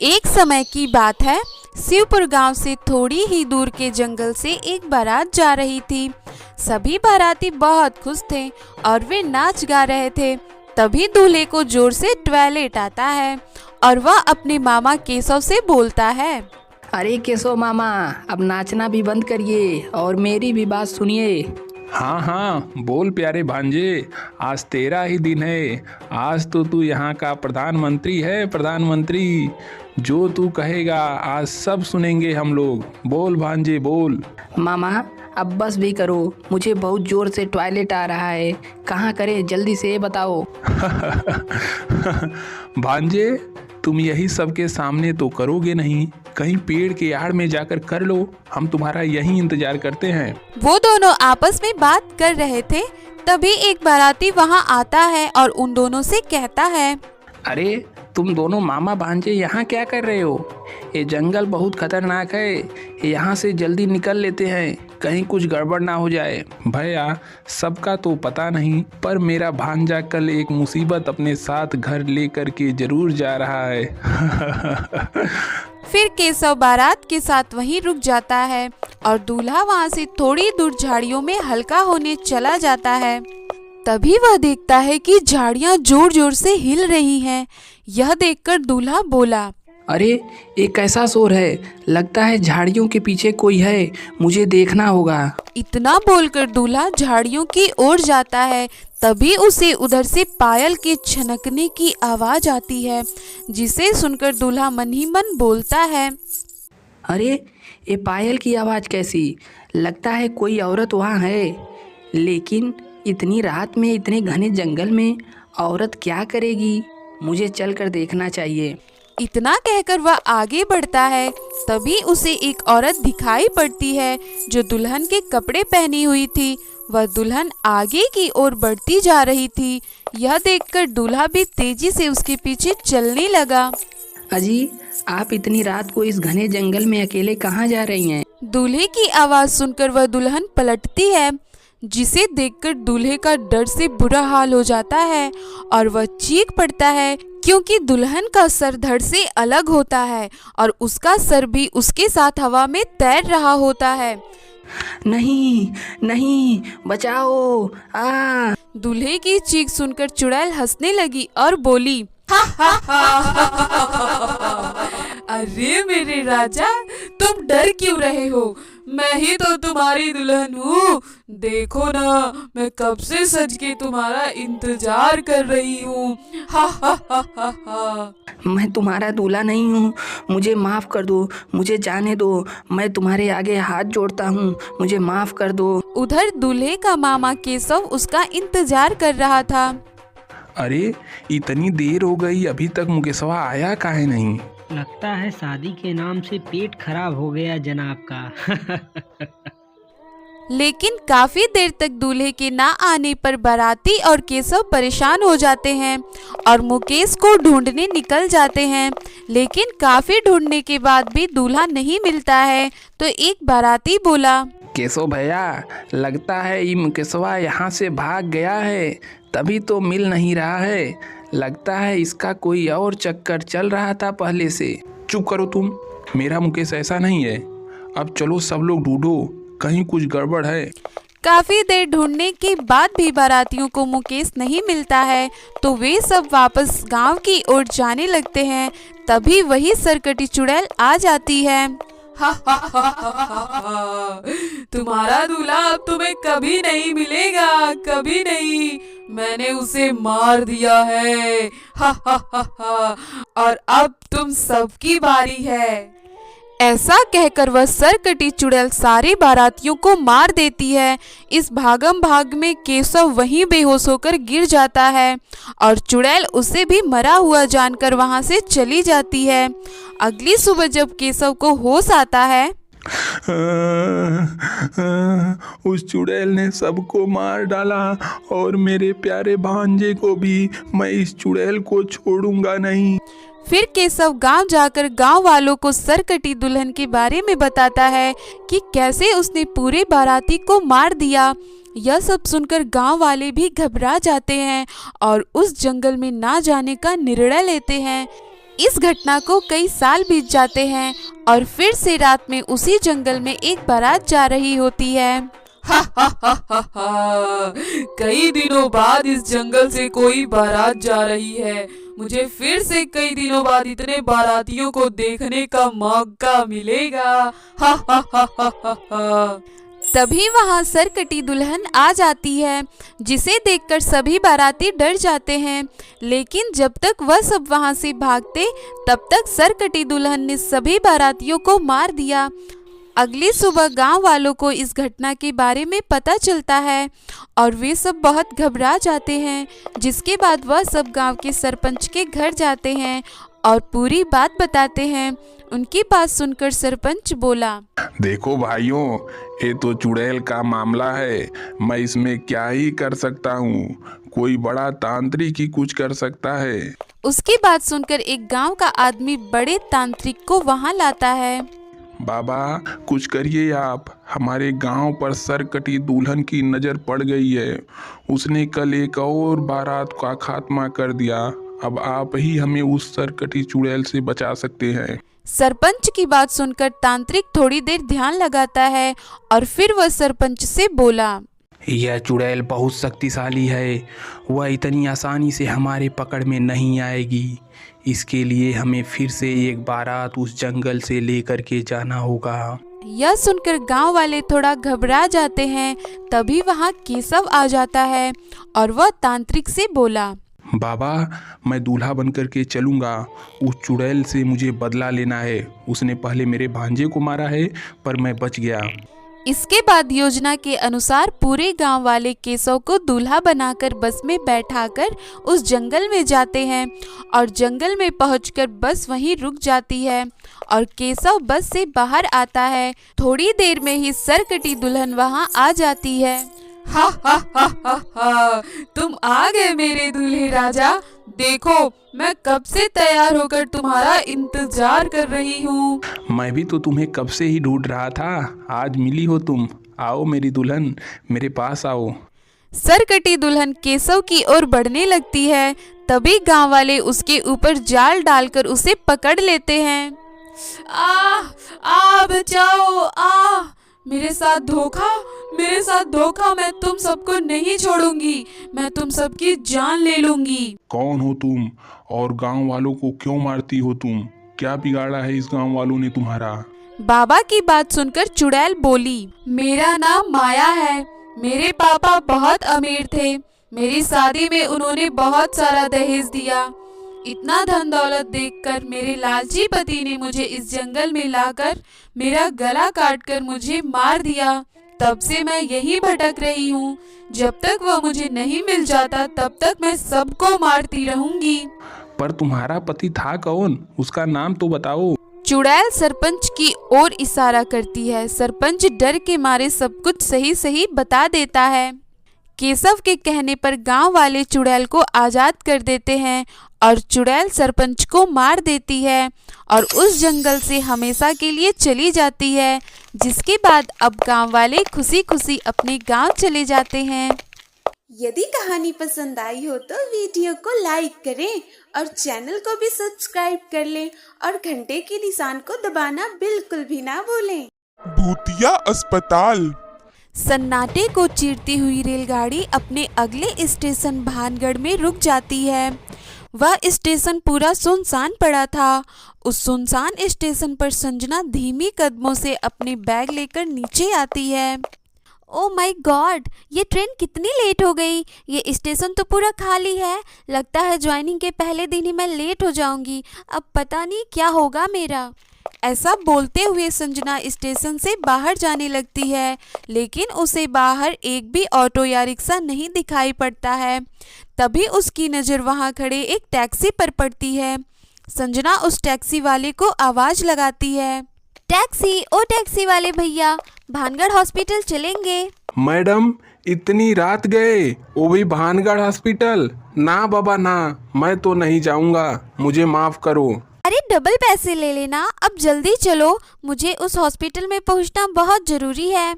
एक समय की बात है, शिवपुर गांव से थोड़ी ही दूर के जंगल से एक बारात जा रही थी। सभी बाराती बहुत खुश थे और वे नाच गा रहे थे। तभी दूल्हे को जोर से टॉयलेट आता है और वह अपने मामा केशव से बोलता है। अरे केशव मामा, अब नाचना भी बंद करिए और मेरी भी बात सुनिए। हाँ हाँ, बोल प्यारे भांजे, आज तेरा ही दिन है। आज तो तू यहाँ का प्रधानमंत्री है, प्रधानमंत्री। जो तू कहेगा आज सब सुनेंगे हम लोग। बोल भांजे बोल। मामा अब बस भी करो, मुझे बहुत जोर से टॉयलेट आ रहा है। कहाँ करें, जल्दी से बताओ। भांजे, तुम यही सबके सामने तो करोगे नहीं, कहीं पेड़ के आड़ में जाकर कर लो। हम तुम्हारा यही इंतजार करते हैं। वो दोनों आपस में बात कर रहे थे। तभी एक बाराती वहाँ आता है और उन दोनों से कहता है, अरे तुम दोनों मामा भांजे यहाँ क्या कर रहे हो? ये जंगल बहुत खतरनाक है, यहाँ से जल्दी निकल लेते हैं, कहीं कुछ गड़बड़ ना हो जाए। भैया, सबका तो पता नहीं, पर मेरा भांजा कल एक मुसीबत अपने साथ घर लेकर के जरूर जा रहा है। फिर केशव बारात के साथ वहीं रुक जाता है और दूल्हा वहाँ से थोड़ी दूर झाड़ियों में हल्का होने चला जाता है। तभी वह देखता है कि झाड़ियाँ जोर जोर से हिल रही हैं। यह देखकर दूल्हा बोला, अरे ये कैसा शोर है? लगता है झाड़ियों के पीछे कोई है, मुझे देखना होगा। इतना बोलकर दूल्हा झाड़ियों की ओर जाता है। तभी उसे उधर से पायल के छनकने की आवाज आती है, जिसे सुनकर दूल्हा मन ही मन बोलता है, अरे ये पायल की आवाज़ कैसी? लगता है कोई औरत वहाँ है। लेकिन इतनी रात में इतने घने जंगल में औरत क्या करेगी? मुझे चलकर देखना चाहिए। इतना कहकर वह आगे बढ़ता है। तभी उसे एक औरत दिखाई पड़ती है जो दुल्हन के कपड़े पहनी हुई थी। वह दुल्हन आगे की ओर बढ़ती जा रही थी। यह देखकर दूल्हा भी तेजी से उसके पीछे चलने लगा। अजी, आप इतनी रात को इस घने जंगल में अकेले कहाँ जा रही हैं? दूल्हे की आवाज सुनकर वह दुल्हन पलटती है, जिसे देखकर दूल्हे का डर से बुरा हाल हो जाता है और वह चीख पड़ता है, क्योंकि दुल्हन का सर धड़ से अलग होता है और उसका सर भी उसके साथ हवा में तैर रहा होता है। नहीं नहीं, बचाओ! आ! दूल्हे की चीख सुनकर चुड़ैल हंसने लगी और बोली, अरे मेरे राजा, तुम डर क्यों रहे हो? मैं ही तो तुम्हारी दुल्हन हूँ। देखो ना, मैं कब से सज के तुम्हारा इंतजार कर रही हूँ। मैं तुम्हारा दूल्हा नहीं हूँ, मुझे माफ़ कर दो, मुझे जाने दो। मैं तुम्हारे आगे हाथ जोड़ता हूँ, मुझे माफ़ कर दो। उधर दूल्हे का मामा केशव उसका इंतजार कर रहा था। अरे इतनी देर हो गई, अभी तक मुकेशवा आया काहे नहीं? लगता है शादी के नाम से पेट खराब हो गया जनाब का। लेकिन काफी देर तक दूल्हे के ना आने पर बाराती और केशव परेशान हो जाते हैं और मुकेश को ढूंढने निकल जाते हैं। लेकिन काफी ढूंढने के बाद भी दूल्हा नहीं मिलता है। तो एक बाराती बोला, केशव भैया, लगता है ये मुकेशवा यहाँ से भाग गया है, तभी तो मिल नहीं रहा है। लगता है इसका कोई और चक्कर चल रहा था पहले से। चुप करो तुम, मेरा मुकेश ऐसा नहीं है। अब चलो सब लोग ढूंढो, कहीं कुछ गड़बड़ है। काफी देर ढूंढने के बाद भी बारातियों को मुकेश नहीं मिलता है। तो वे सब वापस गांव की ओर जाने लगते हैं। तभी वही सरकटी चुड़ैल आ जाती है। तुम्हारा दूल्हा अब तुम्हें कभी नहीं मिलेगा, कभी नहीं। मैंने उसे मार दिया है। और अब तुम सबकी बारी है। ऐसा कहकर वह सरकटी चुड़ैल सारे बारातियों को मार देती है। इस भागम भाग में केशव वहीं बेहोश होकर गिर जाता है और चुड़ैल उसे भी मरा हुआ जानकर वहां से चली जाती है। अगली सुबह जब केशव को होश आता है, उस चुड़ैल ने सबको मार डाला और मेरे प्यारे भांजे को भी। मैं इस चुड़ैल को छोड़ूंगा नहीं। फिर केशव गांव जाकर गांव वालों को सरकटी दुल्हन के बारे में बताता है कि कैसे उसने पूरे बाराती को मार दिया। यह सब सुनकर गांव वाले भी घबरा जाते हैं और उस जंगल में ना जाने का निर्णय लेते हैं। इस घटना को कई साल बीत जाते हैं और फिर से रात में उसी जंगल में एक बारात जा रही होती है। हा हा हा हा हा, कई दिनों बाद इस जंगल से कोई बारात जा रही है। मुझे फिर से कई दिनों बाद इतने बारातियों को देखने का मौका मिलेगा। हा हा हा हा हा हा। तभी वहाँ सरकटी दुल्हन आ जाती है, जिसे देखकर सभी बाराती डर जाते हैं। लेकिन जब तक वह सब वहाँ से भागते तब तक सरकटी दुल्हन ने सभी बारातियों को मार दिया। अगली सुबह गांव वालों को इस घटना के बारे में पता चलता है और वे सब बहुत घबरा जाते हैं। जिसके बाद वह सब गांव के सरपंच के घर जाते हैं और पूरी बात बताते हैं। उनकी बात सुनकर सरपंच बोला, देखो भाइयों, ये तो चुड़ैल का मामला है। मैं इसमें क्या ही कर सकता हूँ? कोई बड़ा तांत्रिक ही कुछ कर सकता है। उसकी बात सुनकर एक गांव का आदमी बड़े तांत्रिक को वहां लाता है। बाबा, कुछ करिए आप। हमारे गांव पर सरकटी दुल्हन की नज़र पड़ गई है। उसने कल एक और बारात का खात्मा कर दिया। अब आप ही हमें उस सरकटी चुड़ैल से बचा सकते हैं। सरपंच की बात सुनकर तांत्रिक थोड़ी देर ध्यान लगाता है और फिर वह सरपंच से बोला, यह चुड़ैल बहुत शक्तिशाली है। वह इतनी आसानी से हमारे पकड़ में नहीं आएगी। इसके लिए हमें फिर से एक बारात उस जंगल से लेकर के जाना होगा। यह सुनकर गांव वाले थोड़ा घबरा जाते हैं। तभी वहां केशव आ जाता है और वह तांत्रिक से बोला, बाबा, मैं दूल्हा बनकर के चलूँगा। उस चुड़ैल से मुझे बदला लेना है। उसने पहले मेरे भांजे को मारा है, पर मैं बच गया। इसके बाद योजना के अनुसार पूरे गांव वाले केशव को दूल्हा बनाकर बस में बैठाकर उस जंगल में जाते हैं और जंगल में पहुंचकर बस वहीं रुक जाती है और केशव बस से बाहर आता है। थोड़ी देर में ही सरकटी दुल्हन वहां आ जाती है। हा हा हा हा हा, तुम आ गए मेरे दूल्हे राजा। देखो, मैं कब से तैयार होकर तुम्हारा इंतजार कर रही हूँ। मैं भी तो तुम्हें कब से ही ढूंढ रहा था। आज मिली हो तुम। आओ मेरी दुल्हन, मेरे पास आओ। सरकटी दुल्हन केशव की ओर बढ़ने लगती है। तभी गांव वाले उसके ऊपर जाल डालकर उसे पकड़ लेते हैं। बचाओ, मेरे साथ धोखा। मैं तुम सबको नहीं छोड़ूंगी। मैं तुम सबकी जान ले लूंगी। कौन हो तुम और गांव वालों को क्यों मारती हो तुम? क्या बिगाड़ा है इस गांव वालों ने तुम्हारा? बाबा की बात सुनकर चुड़ैल बोली, मेरा नाम माया है। मेरे पापा बहुत अमीर थे। मेरी शादी में उन्होंने बहुत सारा दहेज दिया। इतना धन दौलत देखकर मेरे लालची पति ने मुझे इस जंगल में लाकर मेरा गला काटकर मुझे मार दिया। तब से मैं यही भटक रही हूँ। जब तक वह मुझे नहीं मिल जाता तब तक मैं सबको मारती रहूंगी। पर तुम्हारा पति था कौन? उसका नाम तो बताओ। चुड़ैल सरपंच की ओर इशारा करती है। सरपंच डर के मारे सब कुछ सही सही बता देता है। केशव के कहने पर गांव वाले चुड़ैल को आज़ाद कर देते हैं और चुड़ैल सरपंच को मार देती है और उस जंगल से हमेशा के लिए चली जाती है। जिसके बाद अब गांव वाले खुशी खुशी अपने गांव चले जाते हैं। यदि कहानी पसंद आई हो तो वीडियो को लाइक करें और चैनल को भी सब्सक्राइब कर लें और घंटे के निशान को दबाना बिल्कुल भी ना भूलें। भूतिया अस्पताल। सन्नाटे को चीरती हुई रेलगाड़ी अपने अगले स्टेशन भानगढ़ में रुक जाती है। वह स्टेशन पूरा सुनसान पड़ा था। उस सुनसान स्टेशन पर संजना धीमी कदमों से अपने बैग लेकर नीचे आती है। ओह माय गॉड, ये ट्रेन कितनी लेट हो गई। ये स्टेशन तो पूरा खाली है। लगता है ज्वाइनिंग के पहले दिन ही मैं लेट हो जाऊंगी। अब पता नहीं क्या होगा मेरा। ऐसा बोलते हुए संजना स्टेशन से बाहर जाने लगती है, लेकिन उसे बाहर एक भी ऑटो या रिक्शा नहीं दिखाई पड़ता है। तभी उसकी नज़र वहां खड़े एक टैक्सी पर पड़ती है। संजना उस टैक्सी वाले को आवाज़ लगाती है, टैक्सी, ओ टैक्सी वाले भैया, भानगढ़ हॉस्पिटल चलेंगे। मैडम, इतनी रात गए, वो भी भानगढ़ हॉस्पिटल? ना बाबा ना, मैं तो नहीं जाऊंगा, मुझे माफ करो। अरे डबल पैसे ले लेना, अब जल्दी चलो, मुझे उस हॉस्पिटल में पहुंचना बहुत ज़रूरी है।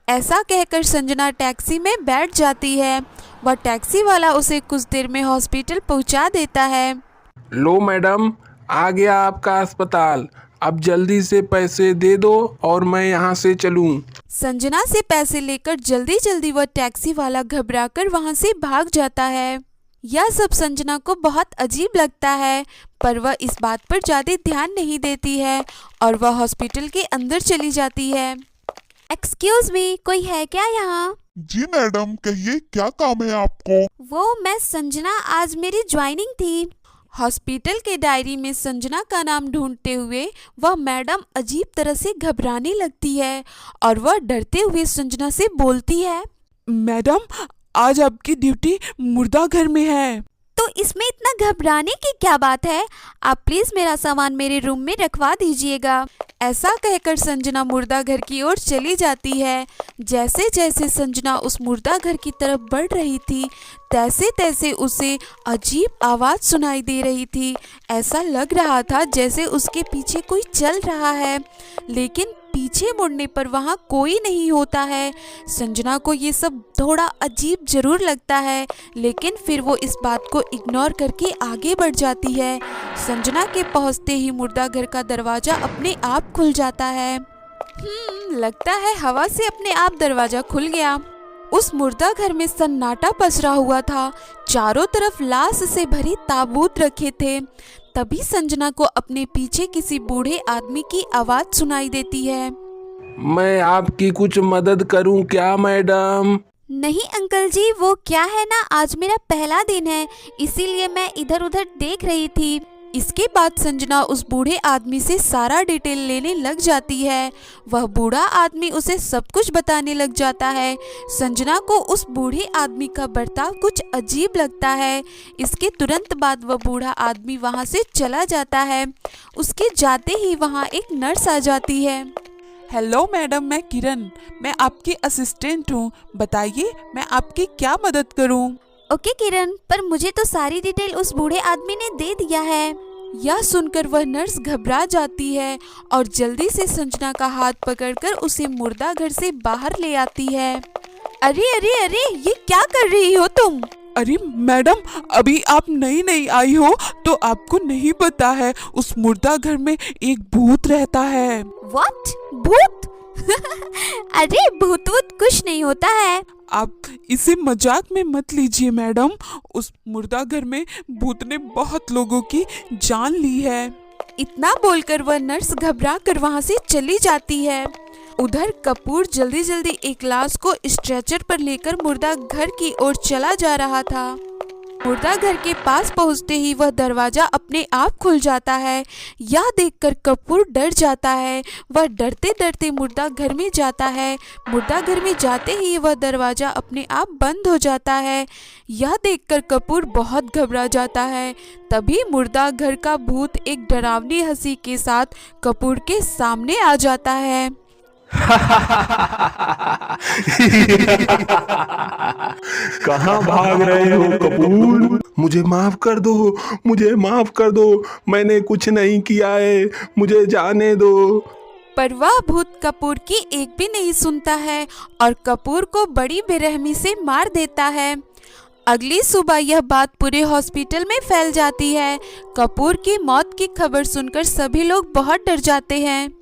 ऐसा कहकर संजना टैक्सी में बैठ जाती है। वह टैक्सी वाला उसे कुछ देर में हॉस्पिटल पहुंचा देता है। लो मैडम, आ गया आपका अस्पताल। अब जल्दी से पैसे दे दो और मैं यहाँ से चलूँ। संजना से पैसे लेकर जल्दी जल्दी वह टैक्सी वाला घबराकर वहां से भाग जाता है। यह सब संजना को बहुत अजीब लगता है, पर वह इस बात पर ज्यादा ध्यान नहीं देती है और वह हॉस्पिटल के अंदर चली जाती है। एक्सक्यूज मी, कोई है क्या यहाँ? जी मैडम, कहिए क्या काम है आपको? वो मैं संजना, आज मेरी ज्वाइनिंग थी। हॉस्पिटल के डायरी में संजना का नाम ढूंढते हुए वह मैडम अजीब तरह से घबराने लगती है और वह डरते हुए संजना से बोलती है, मैडम आज आपकी ड्यूटी मुर्दा घर में है। तो इसमें इतना घबराने की क्या बात है? आप प्लीज मेरा सामान मेरे रूम में रखवा दीजिएगा। ऐसा कहकर संजना मुर्दा घर की ओर चली जाती है। जैसे जैसे संजना उस मुर्दा घर की तरफ बढ़ रही थी, तैसे तैसे उसे अजीब आवाज सुनाई दे रही थी। ऐसा लग रहा था जैसे उसके पीछे कोई चल रहा है, लेकिन पीछे मुड़ने पर वहाँ कोई नहीं होता है। संजना को ये सब थोड़ा अजीब जरूर लगता है, लेकिन फिर वो इस बात को इग्नोर करके आगे बढ़ जाती है। संजना के पहुँचते ही मुर्दा घर का दरवाजा अपने आप खुल जाता है। लगता है हवा से अपने आप दरवाजा खुल गया। उस मुर्दा घर में सन्नाटा पसरा हुआ था। चारों तरफ लाश से भरी ताबूत रखे थे। तभी संजना को अपने पीछे किसी बूढ़े आदमी की आवाज सुनाई देती है। मैं आपकी कुछ मदद करूं क्या मैडम? नहीं अंकल जी, वो क्या है ना, आज मेरा पहला दिन है, इसीलिए मैं इधर उधर देख रही थी। इसके बाद संजना उस बूढ़े आदमी से सारा डिटेल लेने लग जाती है। वह बूढ़ा आदमी उसे सब कुछ बताने लग जाता है। संजना को उस बूढ़े आदमी का बर्ताव कुछ अजीब लगता है। इसके तुरंत बाद वह बूढ़ा आदमी वहां से चला जाता है। उसके जाते ही वहां एक नर्स आ जाती है। हेलो मैडम, मैं किरण, मैं आपकी असिस्टेंट हूँ। बताइए मैं आपकी क्या मदद करूँ? ओके किरण, पर मुझे तो सारी डिटेल उस बूढ़े आदमी ने दे दिया है। यह सुनकर वह नर्स घबरा जाती है और जल्दी से संजना का हाथ पकड़कर उसे मुर्दा घर से बाहर ले आती है। अरे अरे अरे, ये क्या कर रही हो तुम? अरे मैडम, अभी आप नई नई आई हो तो आपको नहीं पता है, उस मुर्दा घर में एक भूत रहता है। व्हाट? भूत? अरे भूत वूत कुछ नहीं होता है। आप इसे मजाक में मत लीजिए मैडम, उस मुर्दा घर में भूत ने बहुत लोगों की जान ली है। इतना बोलकर वह नर्स घबरा कर वहां से चली जाती है। उधर कपूर जल्दी जल्दी एक लाश को स्ट्रेचर पर लेकर मुर्दा घर की ओर चला जा रहा था। मुर्दा घर के पास पहुंचते ही वह दरवाजा अपने आप खुल जाता है। यह देखकर कपूर डर जाता है। वह डरते डरते मुर्दा घर में जाता है। मुर्दा घर में जाते ही वह दरवाजा अपने आप बंद हो जाता है। यह देखकर कपूर बहुत घबरा जाता है। तभी मुर्दा घर का भूत एक डरावनी हंसी के साथ कपूर के सामने आ जाता है। कहाँ भाग रहे हो कपूर? मुझे माफ कर दो, मुझे माफ कर दो, मैंने कुछ नहीं किया है, मुझे जाने दो। पर वह भूत कपूर की एक भी नहीं सुनता है और कपूर को बड़ी बेरहमी से मार देता है। अगली सुबह यह बात पूरे हॉस्पिटल में फैल जाती है। कपूर की मौत की खबर सुनकर सभी लोग बहुत डर जाते हैं।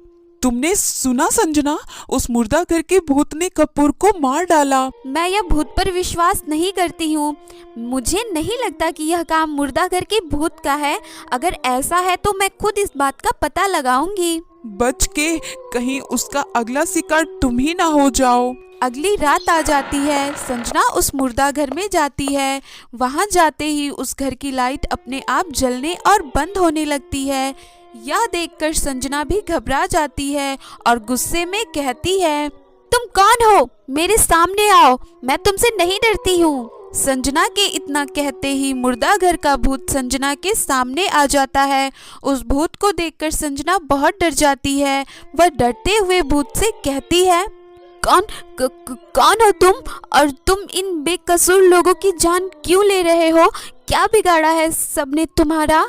तुमने सुना संजना, उस मुर्दा घर के भूत ने कपूर को मार डाला। मैं यह भूत पर विश्वास नहीं करती हूँ। मुझे नहीं लगता कि यह काम मुर्दा घर के भूत का है। अगर ऐसा है तो मैं खुद इस बात का पता लगाऊंगी। बच के, कहीं उसका अगला शिकार तुम ही ना हो जाओ। अगली रात आ जाती है। संजना उस मुर्दा घर में जाती है। वहां जाते ही उस घर की लाइट अपने आप जलने और बंद होने लगती है। यह देखकर संजना भी घबरा जाती है और गुस्से में कहती है, तुम कौन हो? मेरे सामने आओ, मैं तुमसे नहीं डरती हूँ। संजना के इतना कहते ही मुर्दा घर का भूत संजना के सामने आ जाता है। उस भूत को देखकर संजना बहुत डर जाती है। वह डरते हुए भूत से कहती है, कौन हो तुम और तुम इन बेकसूर लोगों की जान क्यों ले रहे हो? क्या बिगाड़ा है सबने तुम्हारा?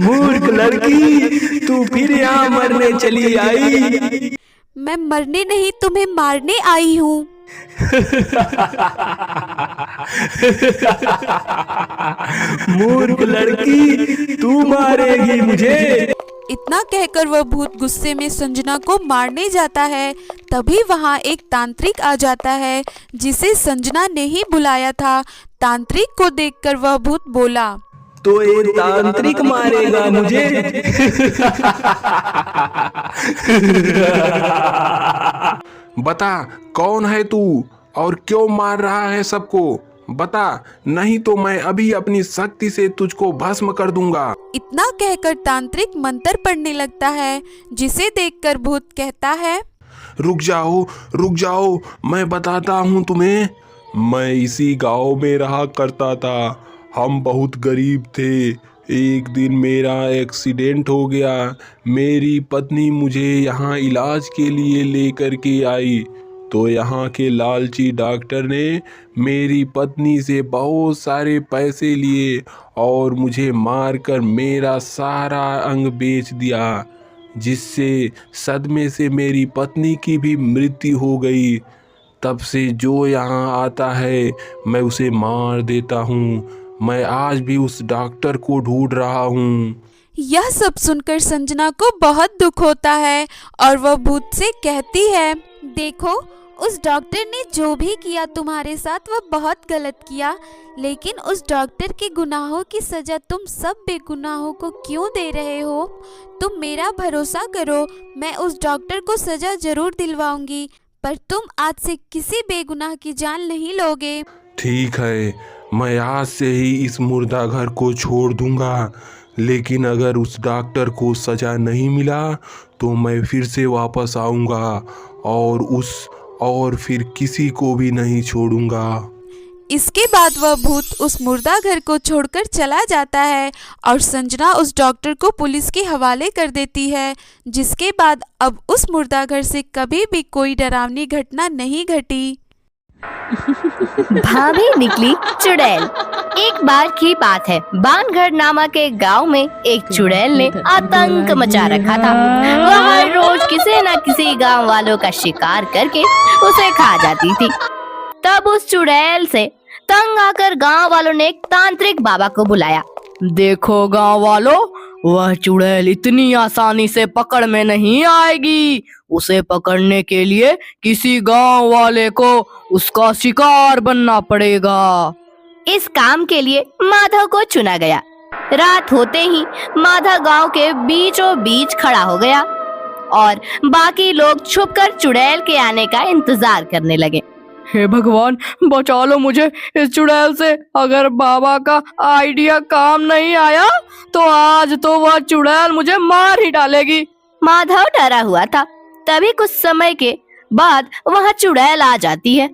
मूर्ख लड़की, तू फिर यहाँ मरने चली आई। मैं मरने नहीं, तुम्हें मारने आई हूँ। मूर्ख लड़की, तू मारेगी मुझे। इतना कहकर वह भूत गुस्से में संजना को मारने जाता है। तभी वहाँ एक तांत्रिक आ जाता है जिसे संजना ने ही बुलाया था। तांत्रिक को देखकर वह भूत बोला, तो ये तांत्रिक मारेगा मुझे। बता कौन है तू और क्यों मार रहा है सबको, बता, नहीं तो मैं अभी अपनी शक्ति से तुझको भस्म कर दूंगा। इतना कहकर तांत्रिक मंत्र पढ़ने लगता है, जिसे देखकर भूत कहता है, रुक जाओ, मैं बताता हूँ तुम्हें। मैं इसी गांव में रहा करता था। हम बहुत गरीब थे। एक दिन मेरा एक्सीडेंट हो गया। मेरी पत्नी मुझे यहाँ इलाज के लिए लेकर के आई, तो यहाँ के लालची डॉक्टर ने मेरी पत्नी से बहुत सारे पैसे लिए और मुझे मारकर मेरा सारा अंग बेच दिया, जिससे सदमे से मेरी पत्नी की भी मृत्यु हो गई। तब से जो यहाँ आता है मैं उसे मार देता हूँ। मैं आज भी उस डॉक्टर को ढूंढ रहा हूँ। यह सब सुनकर संजना को बहुत दुख होता है और वह भूत से कहती है, देखो, उस डॉक्टर ने जो भी किया तुम्हारे साथ वह बहुत गलत किया, लेकिन उस डॉक्टर के गुनाहों की सजा तुम सब बेगुनाहों को क्यों दे रहे हो? तुम मेरा भरोसा करो, मैं उस डॉक्टर को सजा जरूर दिलवाऊंगी, पर तुम आज से किसी बेगुनाह की जान नहीं लोगे। ठीक है, मैं आज से ही इस मुर्दा घर को छोड़ दूंगा, लेकिन अगर उस डॉक्टर को सजा नहीं मिला तो मैं फिर से वापस आऊंगा और फिर किसी को भी नहीं छोड़ूंगा। इसके बाद वह भूत उस मुर्दा घर को छोड़कर चला जाता है और संजना उस डॉक्टर को पुलिस के हवाले कर देती है, जिसके बाद अब उस मुर्दा घर से कभी भी कोई डरावनी घटना नहीं घटी। भाभी निकली चुड़ैल। एक बार की बात है, बानगढ़ नामक एक गांव में एक चुड़ैल ने आतंक मचा रखा था। वह हर रोज किसी न किसी गांव वालों का शिकार करके उसे खा जाती थी। तब उस चुड़ैल से तंग आकर गांव वालों ने एक तांत्रिक बाबा को बुलाया। देखो गांव वालों, वह चुड़ैल इतनी आसानी से पकड़ में नहीं आएगी। उसे पकड़ने के लिए किसी गांव वाले को उसका शिकार बनना पड़ेगा। इस काम के लिए माधव को चुना गया। रात होते ही माधव गांव के बीचों बीच खड़ा हो गया और बाकी लोग छुपकर चुड़ैल के आने का इंतजार करने लगे। हे भगवान, बचा लो मुझे इस चुड़ैल से। अगर बाबा का आइडिया काम नहीं आया तो आज तो वह चुड़ैल मुझे मार ही डालेगी। माधव डरा हुआ था। तभी कुछ समय के बाद वहाँ चुड़ैल आ जाती है।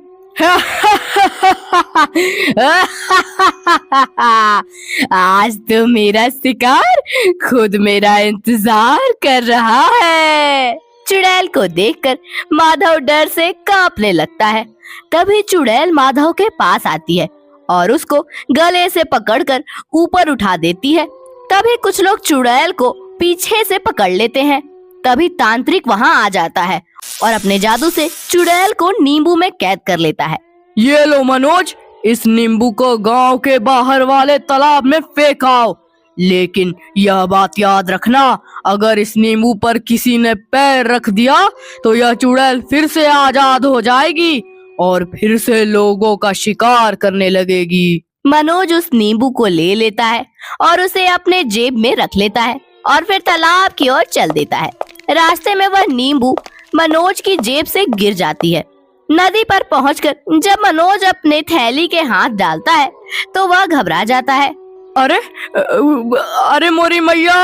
आज तो मेरा शिकार खुद मेरा इंतजार कर रहा है। चुड़ैल को देखकर माधव डर से कांपने लगता है। तभी चुड़ैल माधव के पास आती है और उसको गले से पकड़कर ऊपर उठा देती है। तभी कुछ लोग चुड़ैल को पीछे से पकड़ लेते हैं। तभी तांत्रिक वहां आ जाता है और अपने जादू से चुड़ैल को नींबू में कैद कर लेता है। ये लो मनोज, इस नींबू को गांव के बाहर वाले तालाब में फेंकाओ। लेकिन यह बात याद रखना, अगर इस नींबू पर किसी ने पैर रख दिया तो यह चुड़ैल फिर से आजाद हो जाएगी और फिर से लोगों का शिकार करने लगेगी। मनोज उस नींबू को ले लेता है और उसे अपने जेब में रख लेता है और फिर तालाब की ओर चल देता है। रास्ते में वह नींबू मनोज की जेब से गिर जाती है। नदी पर पहुंचकर जब मनोज अपने थैली के हाथ डालता है तो वह घबरा जाता है। अरे मोरी मैया,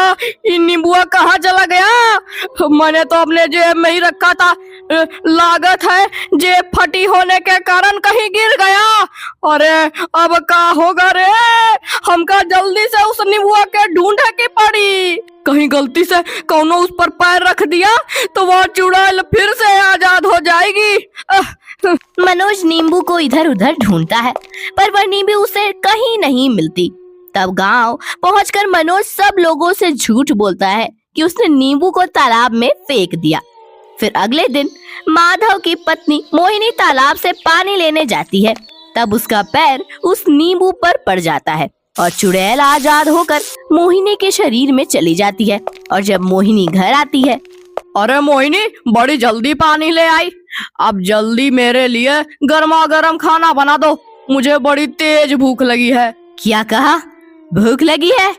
ये नींबुआ कहाँ चला गया? मैंने तो अपने जेब में ही रखा था। लागत है जेब फटी होने के कारण कहीं गिर गया। अरे अब क्या होगा रे? हमका जल्दी से उस नींबुआ के ढूंढे की पड़ी। कहीं गलती से कौनो उस पर पैर रख दिया तो वह चुड़ैल फिर से आजाद हो जाएगी। मनोज नींबू को इधर उधर ढूंढता है पर वह नींबू उसे कहीं नहीं मिलती। तब गांव पहुंचकर मनोज सब लोगों से झूठ बोलता है कि उसने नींबू को तालाब में फेंक दिया। फिर अगले दिन माधव की पत्नी मोहिनी तालाब से पानी लेने जाती है। तब उसका पैर उस नींबू पर पड़ जाता है और चुड़ैल आजाद होकर मोहिनी के शरीर में चली जाती है। और जब मोहिनी घर आती है, अरे मोहिनी, बड़ी जल्दी पानी ले आई। अब जल्दी मेरे लिए गर्मा गर्म खाना बना दो, मुझे बड़ी तेज भूख लगी है। क्या कहा? भूख लगी है?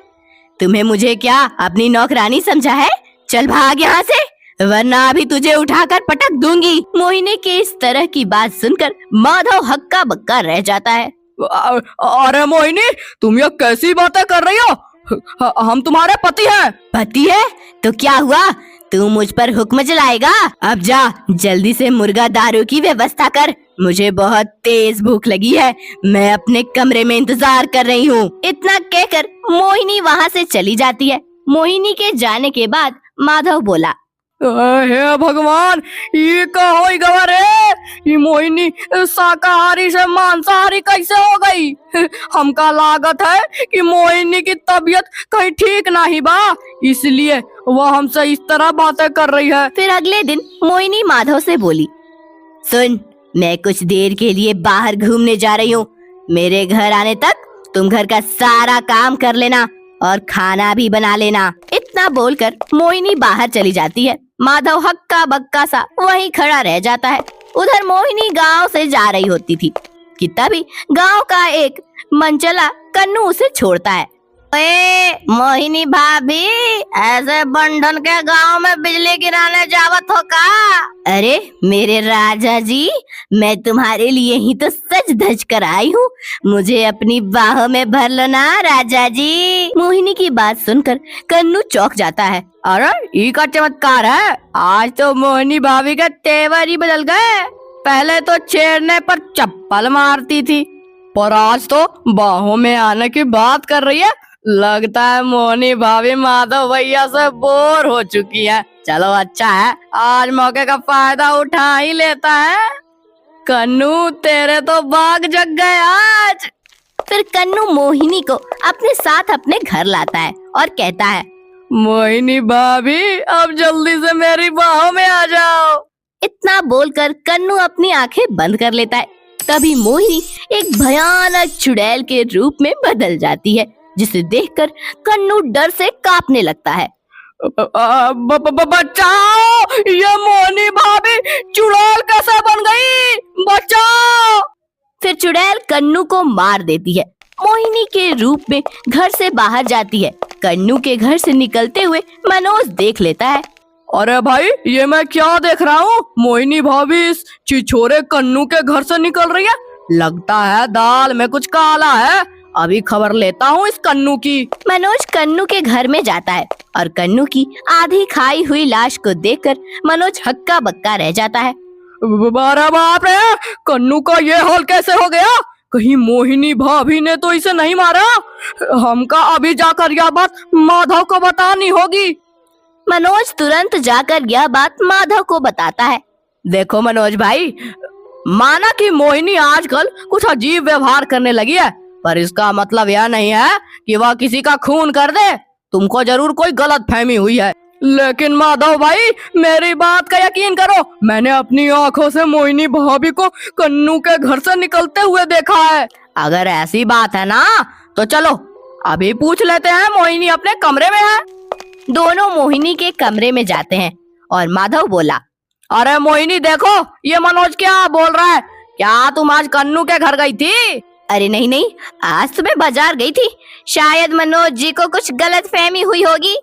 तुम्हें मुझे क्या अपनी नौकरानी समझा है? चल भाग यहाँ से, वरना अभी तुझे उठाकर पटक दूंगी। मोहिनी के इस तरह की बात सुनकर माधव हक्का बक्का रह जाता है। अरे मोहिनी, तुम ये कैसी बातें कर रही हो? हम तुम्हारे पति हैं। पति है तो क्या हुआ? तू मुझ पर हुक्म चलाएगा? अब जा, जल्दी से मुर्गा दारू की व्यवस्था कर, मुझे बहुत तेज भूख लगी है, मैं अपने कमरे में इंतजार कर रही हूँ। इतना कहकर मोहिनी वहाँ से चली जाती है। मोहिनी के जाने के बाद माधव बोला, हे भगवान, ये का होई गवा रे? ये मोहिनी शाकाहारी से मांसाहारी कैसे हो गई? हमका लागत है कि मोहिनी की तबीयत कहीं ठीक नहीं बा, इसलिए वह हमसे इस तरह बातें कर रही है। फिर अगले दिन मोहिनी माधव से बोली, सुन, मैं कुछ देर के लिए बाहर घूमने जा रही हूँ, मेरे घर आने तक तुम घर का सारा काम कर लेना और खाना भी बना लेना। इतना बोलकर मोहिनी बाहर चली जाती है। माधव हक्का बक्का सा वहीं खड़ा रह जाता है। उधर मोहिनी गांव से जा रही होती थी कि तभी गांव का एक मनचला कन्नू उसे छोड़ता है। ए मोहिनी भाभी, ऐसे बंधन के गांव में बिजली गिराने जावत हो का? अरे मेरे राजा जी, मैं तुम्हारे लिए ही तो सज धज कर आई हूँ, मुझे अपनी बाहों में भर लो ना राजा जी। मोहिनी की बात सुनकर कन्नू चौंक जाता है। अरे ये का चमत्कार है, आज तो मोहिनी भाभी के तेवर ही बदल गए। पहले तो छेड़ने पर चप्पल मारती थी, पर आज तो बाहों में आने की बात कर रही है। लगता है मोहिनी भाभी माधव भैया से बोर हो चुकी है। चलो अच्छा है, आज मौके का फायदा उठा ही लेता है। कन्नू, तेरे तो बाग जग गए आज। फिर कन्नू मोहिनी को अपने साथ अपने घर लाता है और कहता है, मोहिनी भाभी, अब जल्दी से मेरी बाहों में आ जाओ। इतना बोलकर कन्नू अपनी आंखें बंद कर लेता है। तभी मोहिनी एक भयानक चुड़ैल के रूप में बदल जाती है, जिसे देखकर कन्नू डर से कांपने लगता है। बचाओ, ये मोहिनी भाभी चुड़ैल कैसे बन गई? बचाओ! फिर चुड़ैल कन्नू को मार देती है। मोहिनी के रूप में घर से बाहर जाती है। कन्नू के घर से निकलते हुए मनोज देख लेता है। अरे भाई, ये मैं क्या देख रहा हूँ? मोहिनी भाभी इस छिछोरे कन्नू के घर से निकल रही है। लगता है दाल में कुछ काला है, अभी खबर लेता हूँ इस कन्नू की। मनोज कन्नू के घर में जाता है और कन्नू की आधी खाई हुई लाश को देखकर मनोज हक्का बक्का रह जाता है। अरे बाप रे, कन्नू का ये हाल कैसे हो गया? कहीं मोहिनी भाभी ने तो इसे नहीं मारा? हमका अभी जाकर यह बात माधव को बतानी होगी। मनोज तुरंत जाकर यह बात माधव को बताता है। देखो मनोज भाई, माना कि मोहिनी आजकल कुछ अजीब व्यवहार करने लगी है, पर इसका मतलब यह नहीं है कि वह किसी का खून कर दे। तुमको जरूर कोई गलत फहमी हुई है। लेकिन माधव भाई, मेरी बात का यकीन करो, मैंने अपनी आंखों से मोहिनी भाभी को कन्नू के घर से निकलते हुए देखा है। अगर ऐसी बात है ना, तो चलो अभी पूछ लेते हैं मोहिनी अपने कमरे में है। दोनों मोहिनी के कमरे में जाते हैं और माधव बोला, अरे मोहिनी देखो, ये मनोज क्या बोल रहा है? क्या तुम आज कन्नू के घर गई थी? अरे नहीं नहीं, आज तो मैं बाजार गई थी, शायद मनोज जी को कुछ गलत फहमी हुई होगी।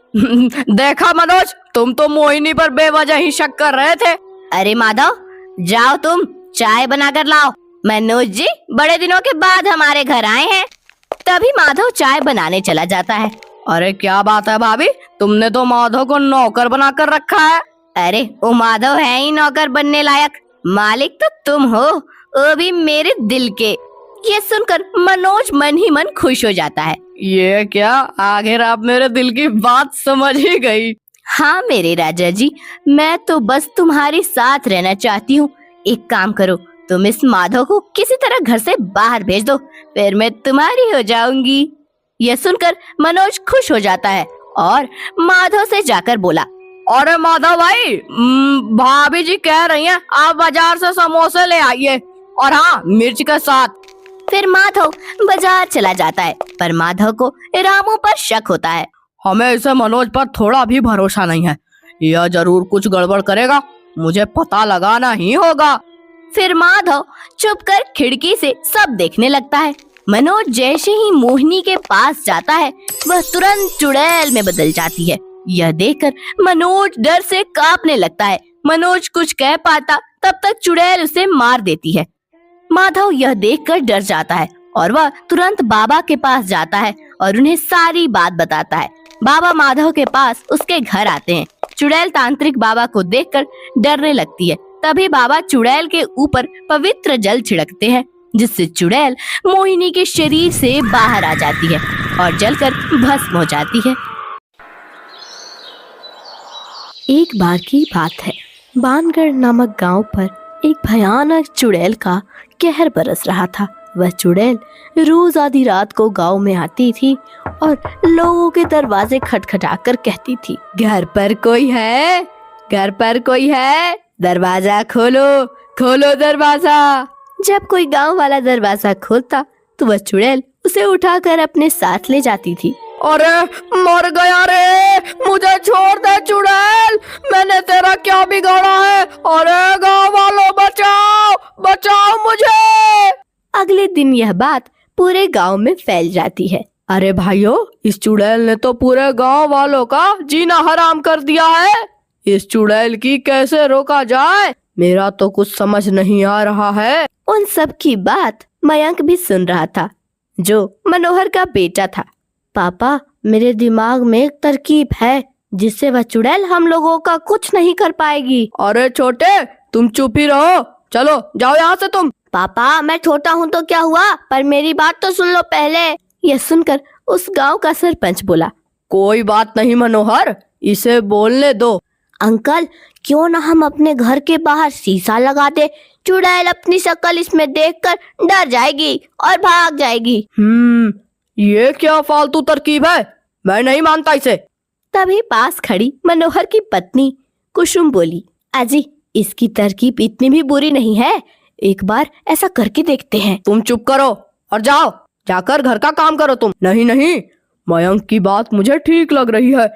देखा मनोज, तुम तो मोहिनी पर बेवजह ही शक कर रहे थे। अरे माधव, जाओ तुम चाय बनाकर लाओ, मनोज जी बड़े दिनों के बाद हमारे घर आए हैं। तभी माधव चाय बनाने चला जाता है। अरे क्या बात है भाभी, तुमने तो माधव को नौकर बनाकर रखा है। अरे वो माधव है ही नौकर बनने लायक, मालिक तो तुम हो, वो भी मेरे दिल के। ये सुनकर मनोज मन ही मन खुश हो जाता है। ये क्या, आखिर आप मेरे दिल की बात समझ ही गई। हाँ मेरे राजा जी, मैं तो बस तुम्हारे साथ रहना चाहती हूँ। एक काम करो, तुम इस माधव को किसी तरह घर से बाहर भेज दो, फिर मैं तुम्हारी हो जाऊंगी। यह सुनकर मनोज खुश हो जाता है और माधव से जाकर बोला, अरे माधव भाई, भाभी जी कह रही हैं आप बाजार से समोसे ले आइए, और हाँ, मिर्च के साथ। फिर माधव बाजार चला जाता है, पर माधव को रामू पर शक होता है। हमें इसे मनोज पर थोड़ा भी भरोसा नहीं है, यह जरूर कुछ गड़बड़ करेगा, मुझे पता लगाना ही होगा। फिर माधव चुपकर खिड़की से सब देखने लगता है। मनोज जैसे ही मोहिनी के पास जाता है, वह तुरंत चुड़ैल में बदल जाती है। यह देखकर मनोज डर से कांपने लगता है। मनोज कुछ कह पाता तब तक चुड़ैल उसे मार देती है। माधव यह देखकर डर जाता है और वह तुरंत बाबा के पास जाता है और उन्हें सारी बात बताता है। बाबा माधव के पास उसके घर आते हैं। चुड़ैल तांत्रिक बाबा को देखकर डरने लगती है। तभी बाबा चुड़ैल के ऊपर पवित्र जल छिड़कते हैं, जिससे चुड़ैल मोहिनी के शरीर से बाहर आ जाती है और जलकर भस्म हो जाती है। एक बार की बात है, बानगढ़ नामक गांव पर एक भयानक चुड़ैल का कहर बरस रहा था। वह चुड़ैल रोज आधी रात को गांव में आती थी और लोगों के दरवाजे खटखटाकर कहती थी, घर पर कोई है, घर पर कोई है, दरवाजा खोलो, खोलो दरवाजा। जब कोई गांव वाला दरवाजा खोलता तो वह चुड़ैल उसे उठाकर अपने साथ ले जाती थी। अरे मर गया रे, मुझे छोड़ दे चुड़ैल, मैंने तेरा क्या बिगाड़ा है? अरे गांव वालों बचाओ, बचाओ मुझे। अगले दिन यह बात पूरे गांव में फैल जाती है। अरे भाइयों, इस चुड़ैल ने तो पूरे गांव वालों का जीना हराम कर दिया है। इस चुड़ैल की कैसे रोका जाए, मेरा तो कुछ समझ नहीं आ रहा है। उन सब की बात मयंक भी सुन रहा था, जो मनोहर का बेटा था। पापा, मेरे दिमाग में एक तरकीब है जिससे वह चुड़ैल हम लोगों का कुछ नहीं कर पाएगी। अरे छोटे, तुम चुप ही रहो, चलो जाओ यहाँ से तुम। पापा, मैं छोटा हूँ तो क्या हुआ, पर मेरी बात तो सुन लो पहले। यह सुनकर उस गांव का सरपंच बोला, कोई बात नहीं मनोहर, इसे बोलने दो। अंकल, क्यों ना हम अपने घर के बाहर शीशा लगा दे, चुड़ैल अपनी शक्ल इसमें देखकर डर जाएगी और भाग जाएगी। ये क्या फालतू तरकीब है, मैं नहीं मानता इसे। तभी पास खड़ी मनोहर की पत्नी कुसुम बोली, अजी, इसकी तरकीब इतनी भी बुरी नहीं है, एक बार ऐसा करके देखते हैं। तुम चुप करो और जाओ, जाकर घर का काम करो तुम। नहीं नहीं, मयंक की बात मुझे ठीक लग रही है,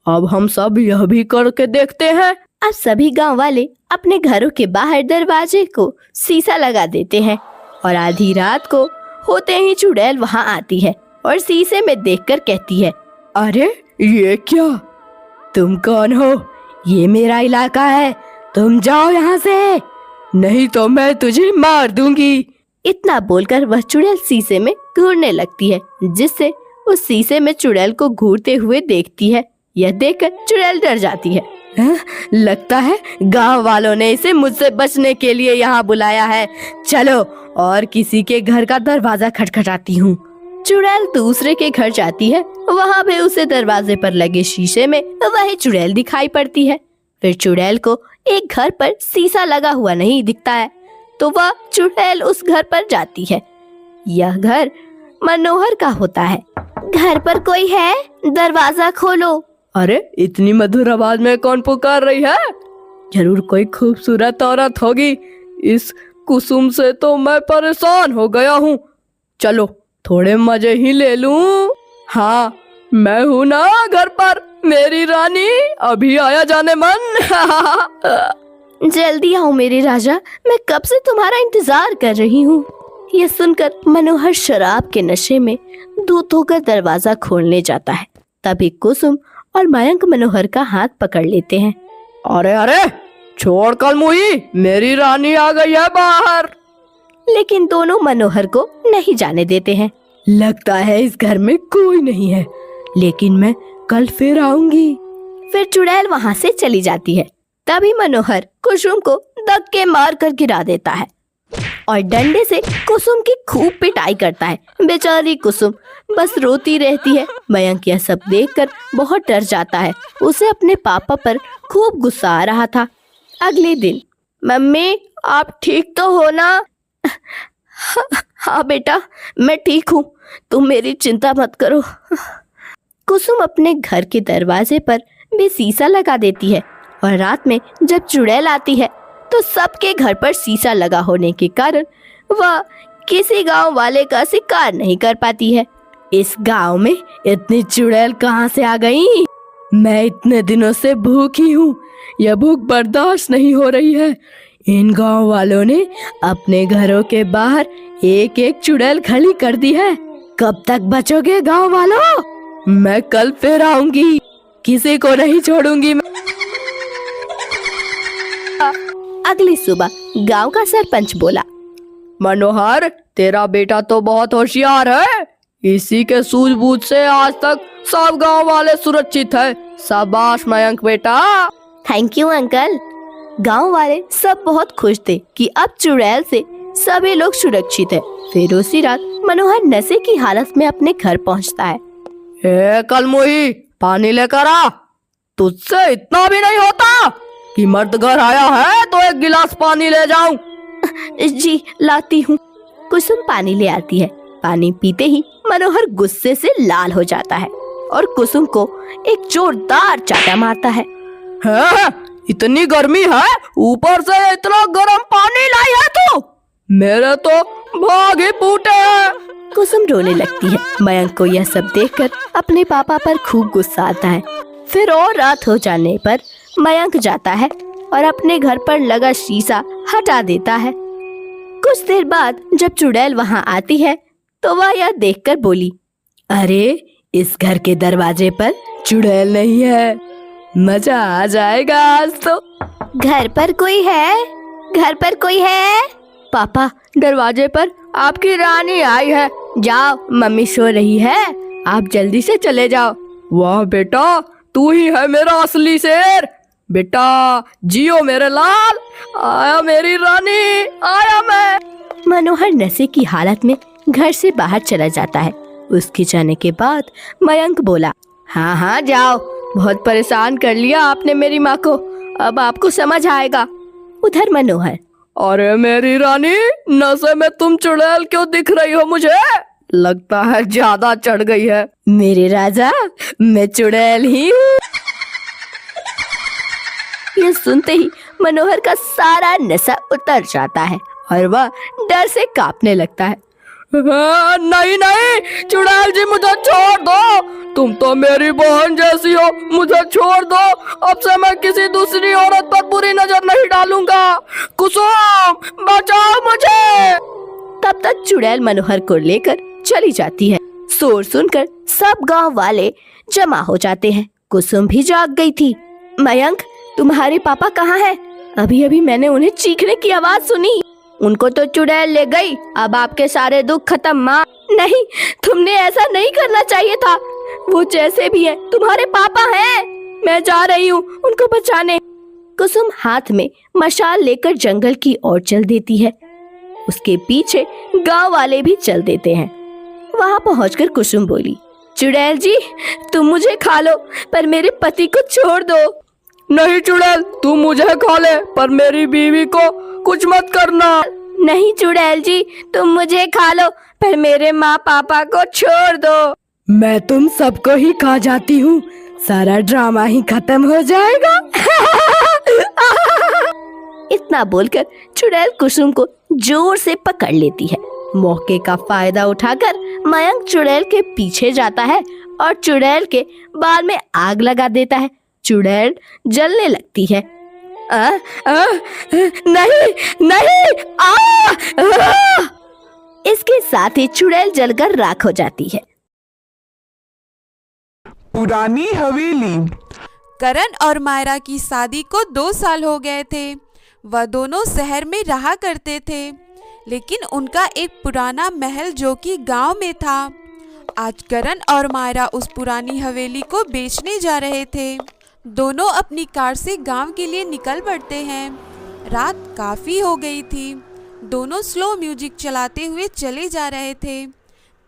अब हम सब यह भी करके देखते हैं। अब सभी गांव वाले अपने घरों के बाहर दरवाजे को शीशा लगा देते हैं और आधी रात को होते ही चुड़ैल वहां आती है और शीशे में देखकर कहती है, अरे ये क्या, तुम कौन हो? ये मेरा इलाका है, तुम जाओ यहाँ से, नहीं तो मैं तुझे मार दूंगी। इतना बोलकर वह चुड़ैल शीशे में घूरने लगती है, जिससे उस शीशे में चुड़ैल को घूरते हुए देखती है। यह देखकर चुड़ैल डर जाती है। लगता है गांव वालों ने इसे मुझसे बचने के लिए यहाँ बुलाया है, चलो और किसी के घर का दरवाजा खटखटाती हूँ। चुड़ैल दूसरे के घर जाती है, वहाँ भी उसे दरवाजे पर लगे शीशे में वही चुड़ैल दिखाई पड़ती है। फिर चुड़ैल को एक घर पर शीशा लगा हुआ नहीं दिखता है, तो वह चुड़ैल उस घर पर जाती है। यह घर मनोहर का होता है। घर पर कोई है, दरवाजा खोलो। अरे इतनी मधुर आवाज में कौन पुकार रही है? जरूर कोई खूबसूरत औरत होगी, इस कुसुम से तो मैं परेशान हो गया हूँ, चलो थोड़े मजे ही ले लूं। हाँ, मैं हूँ ना घर पर, मेरी रानी, अभी आया जाने मन। जल्दी आओ मेरे राजा, मैं कब से तुम्हारा इंतजार कर रही हूँ। यह सुनकर मनोहर शराब के नशे में धूत होकर दरवाजा खोलने जाता है। तभी कुसुम और मयंक मनोहर का हाथ पकड़ लेते हैं। अरे अरे, छोड़ कल मुही, मेरी रानी आ गई है बाहर। लेकिन दोनों मनोहर को नहीं जाने देते हैं। लगता है इस घर में कोई नहीं है, लेकिन मैं कल फिर आऊंगी। फिर चुड़ैल वहाँ से चली जाती है। तभी मनोहर कुसुम को धक्के मार कर गिरा देता है और डंडे से कुसुम की खूब पिटाई करता है। बेचारी कुसुम बस रोती रहती है। मयंक यह सब देखकर बहुत डर जाता है। उसे अपने पापा पर खूब गुस्सा आ रहा था। अगले दिन, मम्मी आप ठीक तो हो ना? हाँ बेटा, मैं ठीक हूँ, तुम मेरी चिंता मत करो। कुसुम अपने घर के दरवाजे पर भी शीशा लगा देती है और रात में जब चुड़ैल आती है तो सबके घर पर शीशा लगा होने के कारण वह किसी गांव वाले का शिकार नहीं कर पाती है। इस गांव में इतनी चुड़ैल कहां से आ गई? मैं इतने दिनों से भूखी हूँ, यह भूख बर्दाश्त नहीं हो रही है। इन गांव वालों ने अपने घरों के बाहर एक एक चुड़ैल खड़ी कर दी है। कब तक बचोगे गांव वालों? मैं कल फिर आऊंगी, किसी को नहीं छोड़ूंगी मैं। अगली सुबह गांव का सरपंच बोला, मनोहर, तेरा बेटा तो बहुत होशियार है। इसी के सूझबूझ से आज तक सब गांव वाले सुरक्षित है। शाबाश मयंक बेटा। Thank you uncle. गांव वाले सब बहुत खुश थे कि अब चुड़ैल से सभी लोग सुरक्षित है। फिर उसी रात मनोहर नशे की हालत में अपने घर पहुंचता है। कलमुही, पानी लेकर आ। तुझसे इतना भी नहीं होता कि मर्द घर आया है तो एक गिलास पानी ले जाऊं। जी लाती हूँ। कुसुम पानी ले आती है। पानी पीते ही मनोहर गुस्से से लाल हो जाता है और कुसुम को एक जोरदार चाटा मारता है। इतनी गर्मी है, ऊपर से इतना गर्म पानी लाई है तू? मेरे तो भाग ही फूटे हैं। कुसुम रोने लगती है। मयंक को यह सब देखकर अपने पापा पर खूब गुस्सा आता है। फिर और रात हो जाने पर मयंक जाता है और अपने घर पर लगा शीशा हटा देता है। कुछ देर बाद जब चुड़ैल वहाँ आती है तो वह यह देखकर बोली, अरे इस घर के दरवाजे पर चुड़ैल नहीं है, मजा आ जाएगा आज तो। घर पर कोई है? घर पर कोई है? पापा, दरवाजे पर आपकी रानी आई है। जाओ, मम्मी सो रही है, आप जल्दी से चले जाओ। वाह बेटा, तू ही है मेरा असली शेर। बेटा जियो मेरे लाल, आया मेरी रानी, आया मैं। मनोहर नशे की हालत में घर से बाहर चला जाता है। उसके जाने के बाद मयंक बोला, हाँ हाँ जाओ, बहुत परेशान कर लिया आपने मेरी माँ को, अब आपको समझ आएगा। उधर मनोहर, अरे मेरी रानी, नशे में तुम चुड़ैल क्यों दिख रही हो मुझे? लगता है ज्यादा चढ़ गई है। मेरे राजा, मैं चुड़ैल ही हूँ। ये सुनते ही मनोहर का सारा नशा उतर जाता है और वह डर से कांपने लगता है। नहीं नहीं चुड़ैल जी, मुझे छोड़ दो, तुम तो मेरी बहन जैसी हो, मुझे छोड़ दो। अब से मैं किसी दूसरी औरत पर बुरी नजर नहीं डालूंगा। कुसुम, बचाओ मुझे। तब तक चुड़ैल मनोहर को लेकर चली जाती है। शोर सुनकर सब गांव वाले जमा हो जाते हैं। कुसुम भी जाग गई थी। मयंक, तुम्हारे पापा कहाँ हैं? अभी अभी मैंने उन्हें चीखने की आवाज सुनी। उनको तो चुड़ैल ले गई, अब आपके सारे दुख खत्म माँ। नहीं, तुमने ऐसा नहीं करना चाहिए था। वो जैसे भी है तुम्हारे पापा हैं। मैं जा रही हूँ उनको बचाने। कुसुम हाथ में मशाल लेकर जंगल की ओर चल देती है। उसके पीछे गांव वाले भी चल देते हैं। वहाँ पहुँचकर कुसुम बोली, चुड़ैल जी, तुम मुझे खा लो पर मेरे पति को छोड़ दो। नहीं चुड़ैल, तू मुझे खा ले पर मेरी बीवी को कुछ मत करना। नहीं चुड़ैल जी, तुम मुझे खा लो पर मेरे माँ पापा को छोड़ दो। मैं तुम सबको ही खा जाती हूँ, सारा ड्रामा ही खत्म हो जाएगा। इतना बोलकर चुड़ैल कुसुम को जोर से पकड़ लेती है। मौके का फायदा उठाकर मयंक चुड़ैल के पीछे जाता है और चुड़ैल के बाल में आग लगा देता है। चुड़ैल जलने लगती है। नहीं नहीं, इसके साथ ही चुड़ैल जलकर राख हो जाती है। पुरानी हवेली। करण और मायरा की शादी को 2 साल हो गए थे। वह दोनों शहर में रहा करते थे, लेकिन उनका एक पुराना महल जो कि गांव में था। आज करण और मायरा उस पुरानी हवेली को बेचने जा रहे थे। दोनों अपनी कार से गांव के लिए निकल पड़ते हैं। रात काफ़ी हो गई थी। दोनों स्लो म्यूजिक चलाते हुए चले जा रहे थे।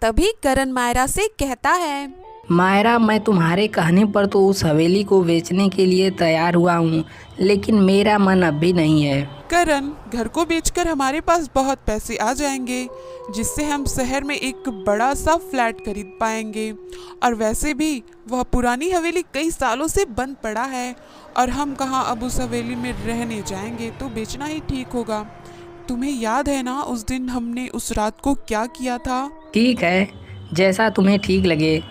तभी करण मायरा से कहता है, मायरा, मैं तुम्हारे कहने पर तो उस हवेली को बेचने के लिए तैयार हुआ हूँ, लेकिन मेरा मन अब भी नहीं है। करण, घर को बेचकर हमारे पास बहुत पैसे आ जाएंगे, जिससे हम शहर में एक बड़ा सा फ्लैट खरीद पाएंगे। और वैसे भी वह पुरानी हवेली कई सालों से बंद पड़ा है और हम कहाँ अब उस हवेली में रहने जाएंगे, तो बेचना ही ठीक होगा। तुम्हें याद है ना उस दिन हमने उस रात को क्या किया था? ठीक है, जैसा तुम्हें ठीक लगे,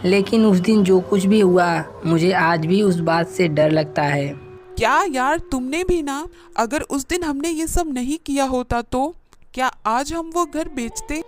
लेकिन उस दिन जो कुछ भी हुआ, मुझे आज भी उस बात से डर लगता है। क्या यार, तुमने भी ना। अगर उस दिन हमने ये सब नहीं किया होता तो क्या आज हम वो घर बेचते?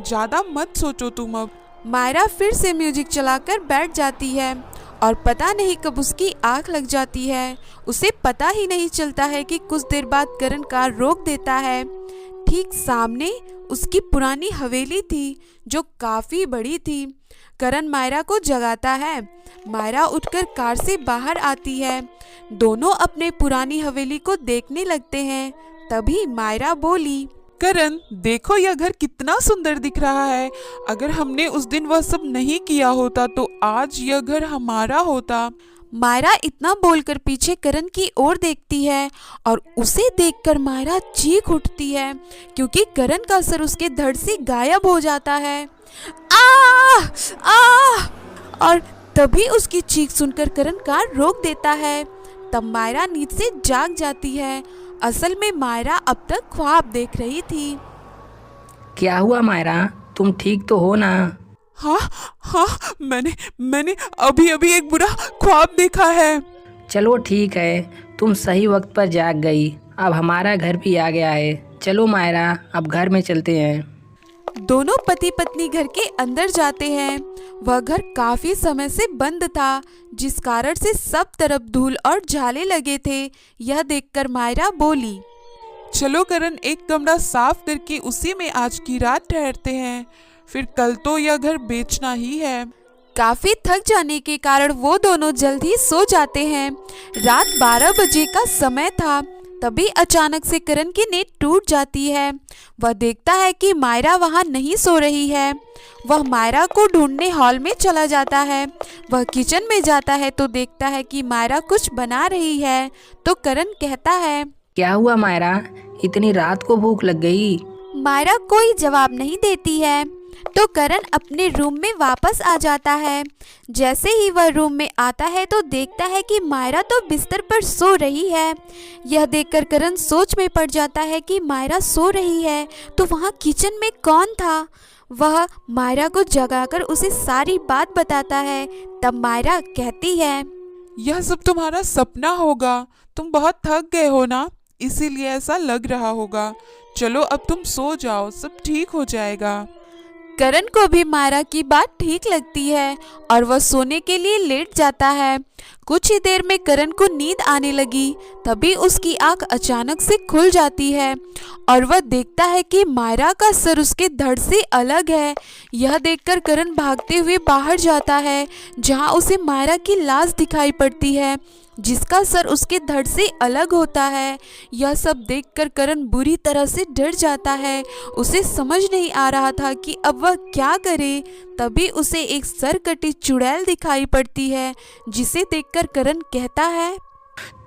ज्यादा मत सोचो तुम अब। मायरा फिर से म्यूजिक चलाकर बैठ जाती है और पता नहीं कब उसकी आंख लग जाती है। उसे पता ही नहीं चलता है कि कुछ देर बाद करण कार रोक देता है। ठीक सामने उसकी पुरानी हवेली थी जो काफी बड़ी थी। करण मायरा को जगाता है। मायरा उठकर कार से बाहर आती है। दोनों अपने पुरानी हवेली को देखने लगते हैं। तभी मायरा बोली, करण, देखो यह घर कितना सुंदर दिख रहा है। अगर हमने उस दिन वह सब नहीं किया होता तो आज यह घर हमारा होता। मायरा इतना बोलकर पीछे करण की ओर देखती है और उसे देखकर मायरा चीख उठती है, क्योंकि करण का सर उसके धड़ से गायब हो जाता है। आ आ और तभी उसकी चीख सुनकर करण कार रोक देता है। तब मायरा नींद से जाग जाती है। असल में मायरा अब तक ख्वाब देख रही थी। क्या हुआ मायरा, तुम ठीक तो हो ना? हाँ हाँ, मैंने अभी अभी एक बुरा ख्वाब देखा है। चलो ठीक है, तुम सही वक्त पर जाग गई। अब हमारा घर भी आ गया है। चलो मायरा, अब घर में चलते हैं। दोनों पति पत्नी घर के अंदर जाते हैं। वह घर काफी समय से बंद था, जिस कारण से सब तरफ धूल और झाले लगे थे। यह देखकर मायरा बोली, चलो करण, एक कमरा साफ करके उसी में आज की रात ठहरते हैं, फिर कल तो यह घर बेचना ही है। काफी थक जाने के कारण वो दोनों जल्द ही सो जाते हैं। रात 12 बजे का समय था। तभी अचानक से करण की नींद टूट जाती है। वह देखता है कि मायरा वहाँ नहीं सो रही है। वह मायरा को ढूंढने हॉल में चला जाता है। वह किचन में जाता है तो देखता है कि मायरा कुछ बना रही है। तो करण कहता है, क्या हुआ मायरा, इतनी रात को भूख लग गई? मायरा कोई जवाब नहीं देती है। तो करण अपने रूम में वापस आ जाता है। जैसे ही वह रूम में आता है तो देखता है कि मायरा तो बिस्तर पर सो रही है। यह देखकर करण सोच में पड़ जाता है कि मायरा सो रही है तो वहाँ किचन में कौन था। वह मायरा को जगाकर उसे सारी बात बताता है। तब मायरा कहती है, यह सब तुम्हारा सपना होगा। तुम बहुत थक गए हो ना, इसीलिए ऐसा लग रहा होगा। चलो अब तुम सो जाओ, सब ठीक हो जाएगा। करण को भी मायरा की बात ठीक लगती है और वह सोने के लिए लेट जाता है। कुछ ही देर में करण को नींद आने लगी। तभी उसकी आंख अचानक से खुल जाती है और वह देखता है कि मायरा का सर उसके धड़ से अलग है। यह देखकर करण भागते हुए बाहर जाता है, जहां उसे मायरा की लाश दिखाई पड़ती है, जिसका सर उसके धड़ से अलग होता है। यह सब देखकर करण बुरी तरह से डर जाता है। उसे समझ नहीं आ रहा था कि अब वह क्या करे। तभी उसे एक सरकटी चुड़ैल दिखाई पड़ती है, जिसे देखकर करण कहता है,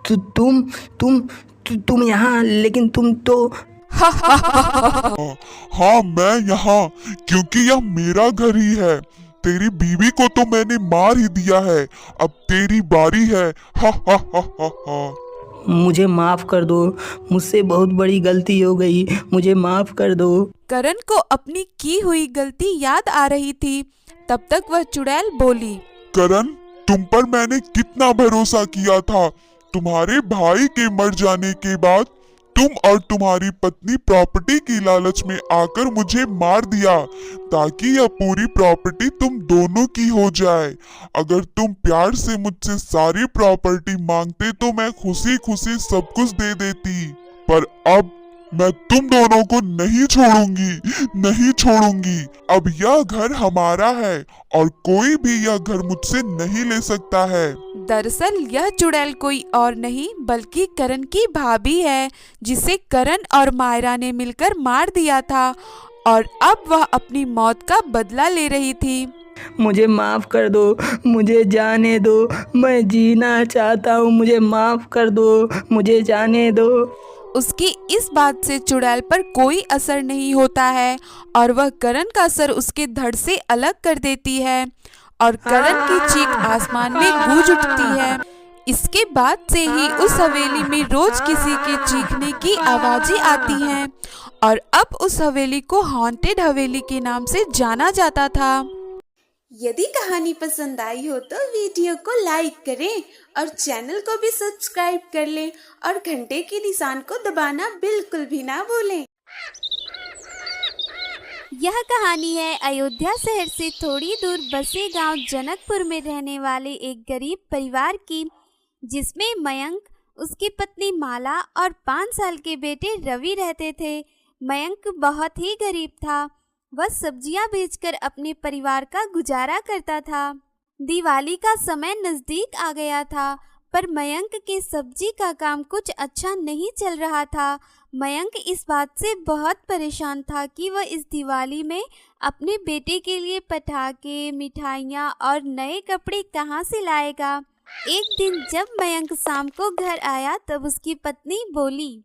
तुम यहाँ, लेकिन तुम तो हाँ, मैं यहाँ, क्योंकि यह मेरा घर ही है। तेरी बीवी को तो मैंने मार ही दिया है, अब तेरी बारी है। हा हा हा हा हा। मुझे माफ कर दो, मुझसे बहुत बड़ी गलती हो गई, मुझे माफ कर दो। करण को अपनी की हुई गलती याद आ रही थी। तब तक वह चुड़ैल बोली, करण, तुम पर मैंने कितना भरोसा किया था। तुम्हारे भाई के मर जाने के बाद तुम और तुम्हारी पत्नी प्रॉपर्टी की लालच में आकर मुझे मार दिया, ताकि यह पूरी प्रॉपर्टी तुम दोनों की हो जाए। अगर तुम प्यार से मुझसे सारी प्रॉपर्टी मांगते तो मैं खुशी खुशी सब कुछ दे देती, पर अब मैं तुम दोनों को नहीं छोड़ूंगी। अब यह घर हमारा है और कोई भी यह घर मुझसे नहीं ले सकता है। दरअसल यह चुड़ैल कोई और नहीं बल्कि करण की भाभी है, जिसे करण और मायरा ने मिलकर मार दिया था और अब वह अपनी मौत का बदला ले रही थी। मुझे माफ़ कर दो, मुझे जाने दो, मैं जीना चाहता हूँ, मुझे माफ़ कर दो, मुझे जाने दो। उसकी इस बात से चुड़ैल पर कोई असर नहीं होता है और वह करण का सर उसके धड़ से अलग कर देती है और करण की चीख आसमान में गूंज उठती है। इसके बाद से ही उस हवेली में रोज किसी के चीखने की आवाजें आती हैं और अब उस हवेली को हॉन्टेड हवेली के नाम से जाना जाता था। यदि कहानी पसंद आई हो तो वीडियो को लाइक करें और चैनल को भी सब्सक्राइब कर लें और घंटे के निशान को दबाना बिल्कुल भी ना भूलें। यह कहानी है अयोध्या शहर से थोड़ी दूर बसे गांव जनकपुर में रहने वाले एक गरीब परिवार की, जिसमें मयंक, उसकी पत्नी माला और 5 साल के बेटे रवि रहते थे। मयंक बहुत ही गरीब था। वह सब्जियां बेचकर अपने परिवार का गुजारा करता था। दिवाली का समय नज़दीक आ गया था, पर मयंक के सब्जी का काम कुछ अच्छा नहीं चल रहा था। मयंक इस बात से बहुत परेशान था कि वह इस दिवाली में अपने बेटे के लिए पटाखे, मिठाइयाँ और नए कपड़े कहाँ से लाएगा। एक दिन जब मयंक शाम को घर आया तब उसकी पत्नी बोली,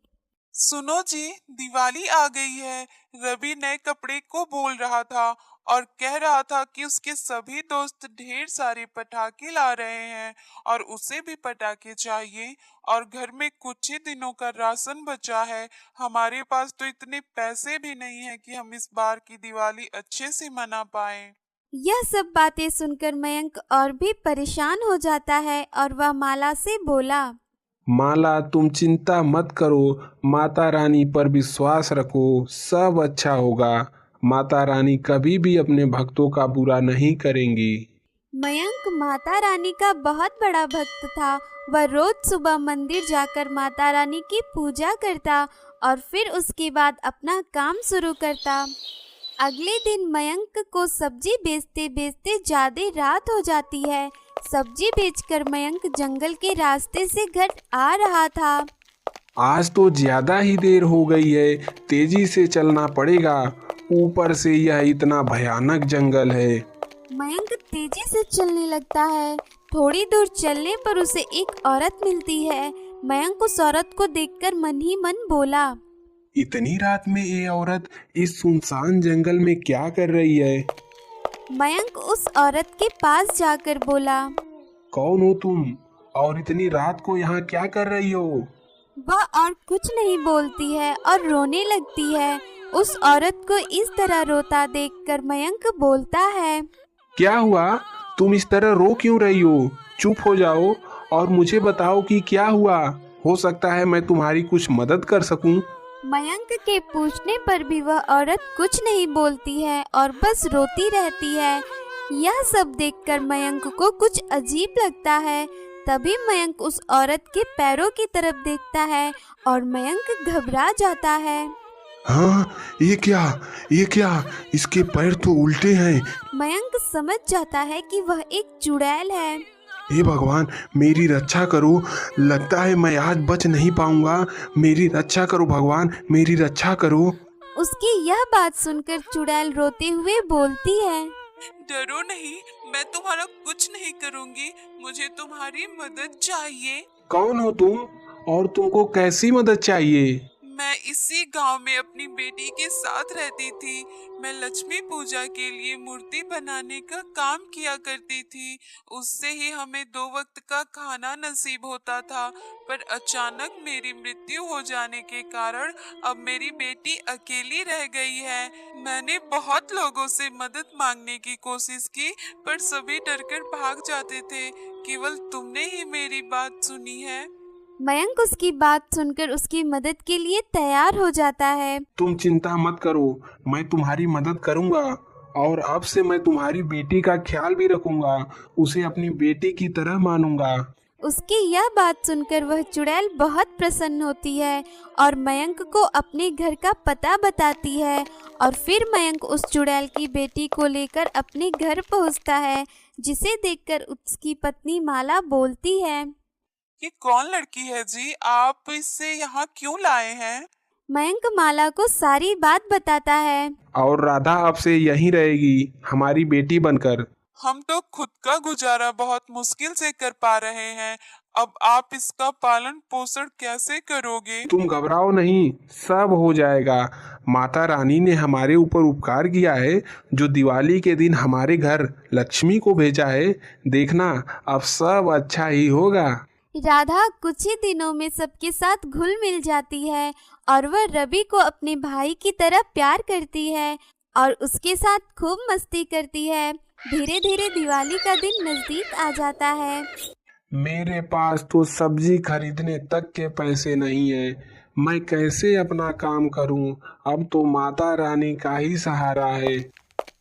सुनो जी, दिवाली आ गई है। रवि नए कपड़े को बोल रहा था और कह रहा था कि उसके सभी दोस्त ढेर सारे पटाखे ला रहे हैं और उसे भी पटाखे चाहिए और घर में कुछ ही दिनों का राशन बचा है। हमारे पास तो इतने पैसे भी नहीं है कि हम इस बार की दिवाली अच्छे से मना पाएं। यह सब बातें सुनकर मयंक और भी परेशान हो जाता है और वह माला से बोला, माला, तुम चिंता मत करो, माता रानी पर विश्वास रखो, सब अच्छा होगा। माता रानी कभी भी अपने भक्तों का बुरा नहीं करेंगी। मयंक माता रानी का बहुत बड़ा भक्त था। वह रोज सुबह मंदिर जाकर माता रानी की पूजा करता और फिर उसके बाद अपना काम शुरू करता। अगले दिन मयंक को सब्जी बेचते बेचते ज्यादा रात हो जाती है। सब्जी बेचकर मयंक जंगल के रास्ते से घर आ रहा था। आज तो ज्यादा ही देर हो गई है, तेजी से चलना पड़ेगा। ऊपर से यह इतना भयानक जंगल है। मयंक तेजी से चलने लगता है। थोड़ी दूर चलने पर उसे एक औरत मिलती है। मयंक उस औरत को देखकर मन ही मन बोला, इतनी रात में ये औरत इस सुनसान जंगल में क्या कर रही है? मयंक उस औरत के पास जाकर बोला, कौन हो तुम और इतनी रात को यहाँ क्या कर रही हो? वह और कुछ नहीं बोलती है और रोने लगती है। उस औरत को इस तरह रोता देखकर मयंक बोलता है, क्या हुआ? तुम इस तरह रो क्यों रही हो? चुप हो जाओ और मुझे बताओ कि क्या हुआ। हो सकता है मैं तुम्हारी कुछ मदद कर सकूं। मयंक के पूछने पर भी वह औरत कुछ नहीं बोलती है और बस रोती रहती है। यह सब देखकर मयंक को कुछ अजीब लगता है। तभी मयंक उस औरत के पैरों की तरफ देखता है और मयंक घबरा जाता है। हाँ, ये क्या? इसके पैर तो उल्टे हैं। मयंक समझ जाता है कि वह एक चुड़ैल है। हे भगवान, मेरी रक्षा करो। लगता है मैं आज बच नहीं पाऊंगा। मेरी रक्षा करो भगवान, मेरी रक्षा करो। उसकी यह बात सुनकर चुड़ैल रोते हुए बोलती है, डरो नहीं, मैं तुम्हारा कुछ नहीं करूंगी। मुझे तुम्हारी मदद चाहिए। कौन हो तुम और तुमको कैसी मदद चाहिए? मैं इसी गांव में अपनी बेटी के साथ रहती थी। मैं लक्ष्मी पूजा के लिए मूर्ति बनाने का काम किया करती थी। उससे ही हमें 2 वक्त का खाना नसीब होता था। पर अचानक मेरी मृत्यु हो जाने के कारण अब मेरी बेटी अकेली रह गई है। मैंने बहुत लोगों से मदद मांगने की कोशिश की, पर सभी डरकर भाग जाते थे। केवल तुमने ही मेरी बात सुनी है। मयंक उसकी बात सुनकर उसकी मदद के लिए तैयार हो जाता है। तुम चिंता मत करो, मैं तुम्हारी मदद करूंगा और अब से मैं तुम्हारी बेटी का ख्याल भी रखूंगा। उसे अपनी बेटी की तरह मानूंगा। उसकी यह बात सुनकर वह चुड़ैल बहुत प्रसन्न होती है और मयंक को अपने घर का पता बताती है। और फिर मयंक उस चुड़ैल की बेटी को लेकर अपने घर पहुंचता है, जिसे देखकर उसकी पत्नी माला बोलती है, ये कौन लड़की है जी? आप इससे यहाँ क्यों लाए हैं? मयंक माला को सारी बात बताता है। और राधा अब से यहीं रहेगी हमारी बेटी बनकर। हम तो खुद का गुजारा बहुत मुश्किल से कर पा रहे हैं, अब आप इसका पालन पोषण कैसे करोगे? तुम घबराओ नहीं, सब हो जाएगा। माता रानी ने हमारे ऊपर उपकार किया है, जो दिवाली के दिन हमारे घर लक्ष्मी को भेजा है। देखना अब सब अच्छा ही होगा। राधा कुछ ही दिनों में सबके साथ घुल मिल जाती है और वह रवि को अपने भाई की तरह प्यार करती है और उसके साथ खूब मस्ती करती है। धीरे धीरे दिवाली का दिन नजदीक आ जाता है। मेरे पास तो सब्जी खरीदने तक के पैसे नहीं है, मैं कैसे अपना काम करूं? अब तो माता रानी का ही सहारा है।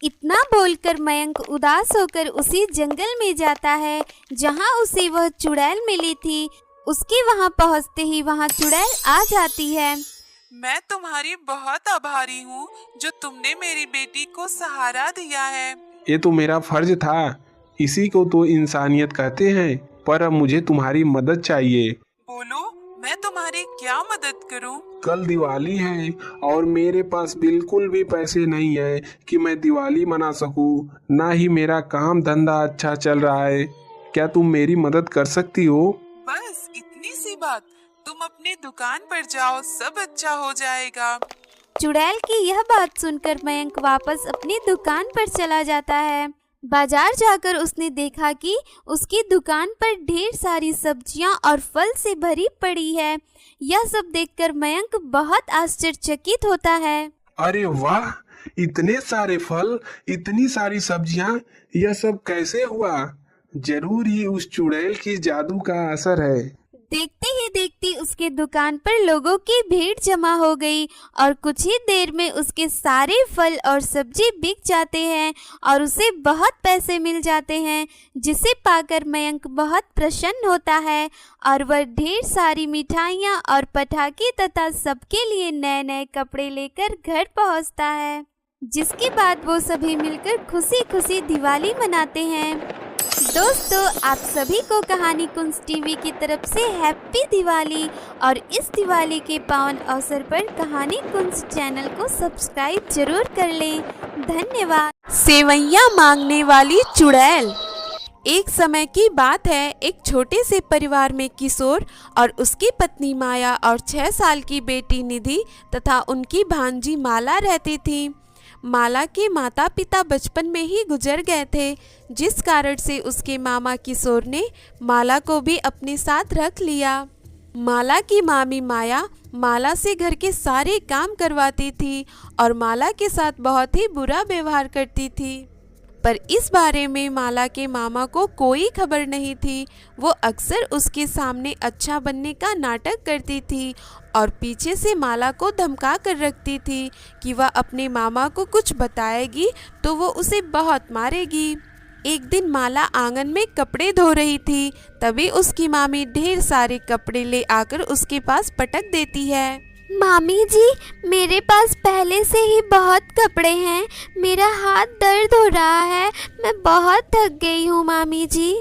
इतना बोलकर मयंक उदास होकर उसी जंगल में जाता है जहां उसे वह चुड़ैल मिली थी। उसके वहां पहुंचते ही वहां चुड़ैल आ जाती है। मैं तुम्हारी बहुत आभारी हूँ जो तुमने मेरी बेटी को सहारा दिया है। ये तो मेरा फर्ज था, इसी को तो इंसानियत कहते हैं। पर अब मुझे तुम्हारी मदद चाहिए। बोलो, मैं तुम्हारी क्या मदद करूं? कल दिवाली है और मेरे पास बिल्कुल भी पैसे नहीं है कि मैं दिवाली मना सकूं, ना ही मेरा काम धंधा अच्छा चल रहा है। क्या तुम मेरी मदद कर सकती हो? बस इतनी सी बात, तुम अपनी दुकान पर जाओ, सब अच्छा हो जाएगा। चुड़ैल की यह बात सुनकर मयंक वापस अपनी दुकान पर चला जाता है। बाजार जाकर उसने देखा कि उसकी दुकान पर ढेर सारी सब्जियां और फल से भरी पड़ी है। यह सब देखकर मयंक बहुत आश्चर्यचकित होता है। अरे वाह, इतने सारे फल, इतनी सारी सब्जियां, यह सब कैसे हुआ? जरूर ये उस चुड़ैल की जादू का असर है। देखते ही देखते उसके दुकान पर लोगों की भीड़ जमा हो गई और कुछ ही देर में उसके सारे फल और सब्जी बिक जाते हैं और उसे बहुत पैसे मिल जाते हैं, जिसे पाकर मयंक बहुत प्रसन्न होता है और वह ढेर सारी मिठाइयाँ और पटाखे तथा सबके लिए नए नए कपड़े लेकर घर पहुँचता है। जिसके बाद वो सभी मिलकर खुशी खुशी दिवाली मनाते हैं। दोस्तों, आप सभी को कहानी कुंज टीवी की तरफ से हैप्पी दिवाली और इस दिवाली के पावन अवसर पर कहानी कुंज चैनल को सब्सक्राइब जरूर कर लें। धन्यवाद। सेवैयां मांगने वाली चुड़ैल। एक समय की बात है, एक छोटे से परिवार में किशोर और उसकी पत्नी माया और 6 साल की बेटी निधि तथा उनकी भांजी माला रहती थी। माला के माता पिता बचपन में ही गुजर गए थे, जिस कारण से उसके मामा किशोर ने माला को भी अपने साथ रख लिया। माला की मामी माया माला से घर के सारे काम करवाती थी और माला के साथ बहुत ही बुरा व्यवहार करती थी। पर इस बारे में माला के मामा को कोई खबर नहीं थी। वो अक्सर उसके सामने अच्छा बनने का नाटक करती थी और पीछे से माला को धमका कर रखती थी कि वह अपने मामा को कुछ बताएगी तो वो उसे बहुत मारेगी। एक दिन माला आंगन में कपड़े धो रही थी, तभी उसकी मामी ढेर सारे कपड़े ले आकर उसके पास पटक देती है। मामी जी, मेरे पास पहले से ही बहुत कपड़े हैं, मेरा हाथ दर्द हो रहा है, मैं बहुत थक गई हूँ मामी जी।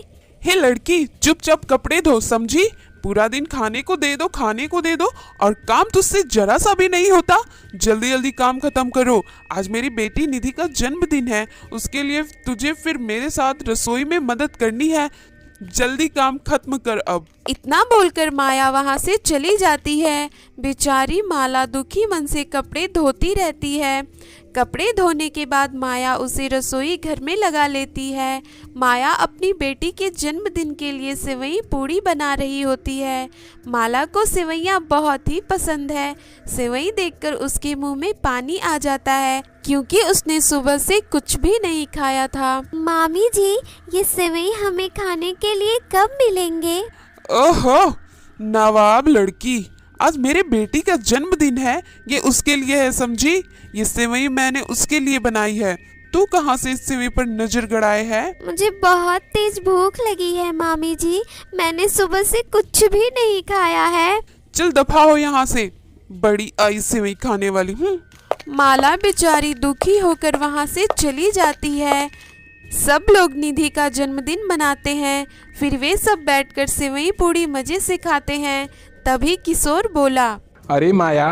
हे लड़की, चुपचाप कपड़े धो, समझी? पूरा दिन खाने को दे दो, खाने को दे दो, और काम तुझसे जरा सा भी नहीं होता। जल्दी जल्दी काम खत्म करो। आज मेरी बेटी निधि का जन्मदिन है, उसके लिए तुझे फिर मेरे साथ रसोई में मदद करनी है। जल्दी काम खत्म कर अब। इतना बोलकर माया वहां से चली जाती है। बेचारी माला दुखी मन से कपड़े धोती रहती है। कपड़े धोने के बाद माया उसे रसोई घर में लगा लेती है। माया अपनी बेटी के जन्मदिन के लिए सेवई पूड़ी बना रही होती है। माला को सेवैयाँ बहुत ही पसंद है। सेवई देखकर उसके मुंह में पानी आ जाता है, क्योंकि उसने सुबह से कुछ भी नहीं खाया था। मामी जी, ये सेवई हमें खाने के लिए कब मिलेंगे? ओहो, नवाब लड़की, आज मेरे बेटी का जन्मदिन है, ये उसके लिए है, समझी? ये सेवई मैंने उसके लिए बनाई है। तू कहाँ से इस सेवई पर नजर गड़ाए है? मुझे बहुत तेज भूख लगी है मामी जी, मैंने सुबह से कुछ भी नहीं खाया है। चल दफा हो यहाँ से, बड़ी आई सेवई खाने वाली। माला बेचारी दुखी होकर वहां से चली जाती है। सब लोग निधि का जन्मदिन मनाते हैं, फिर वे सब बैठकर सेवई पूड़ी मजे से खाते हैं। तभी किशोर बोला, अरे माया,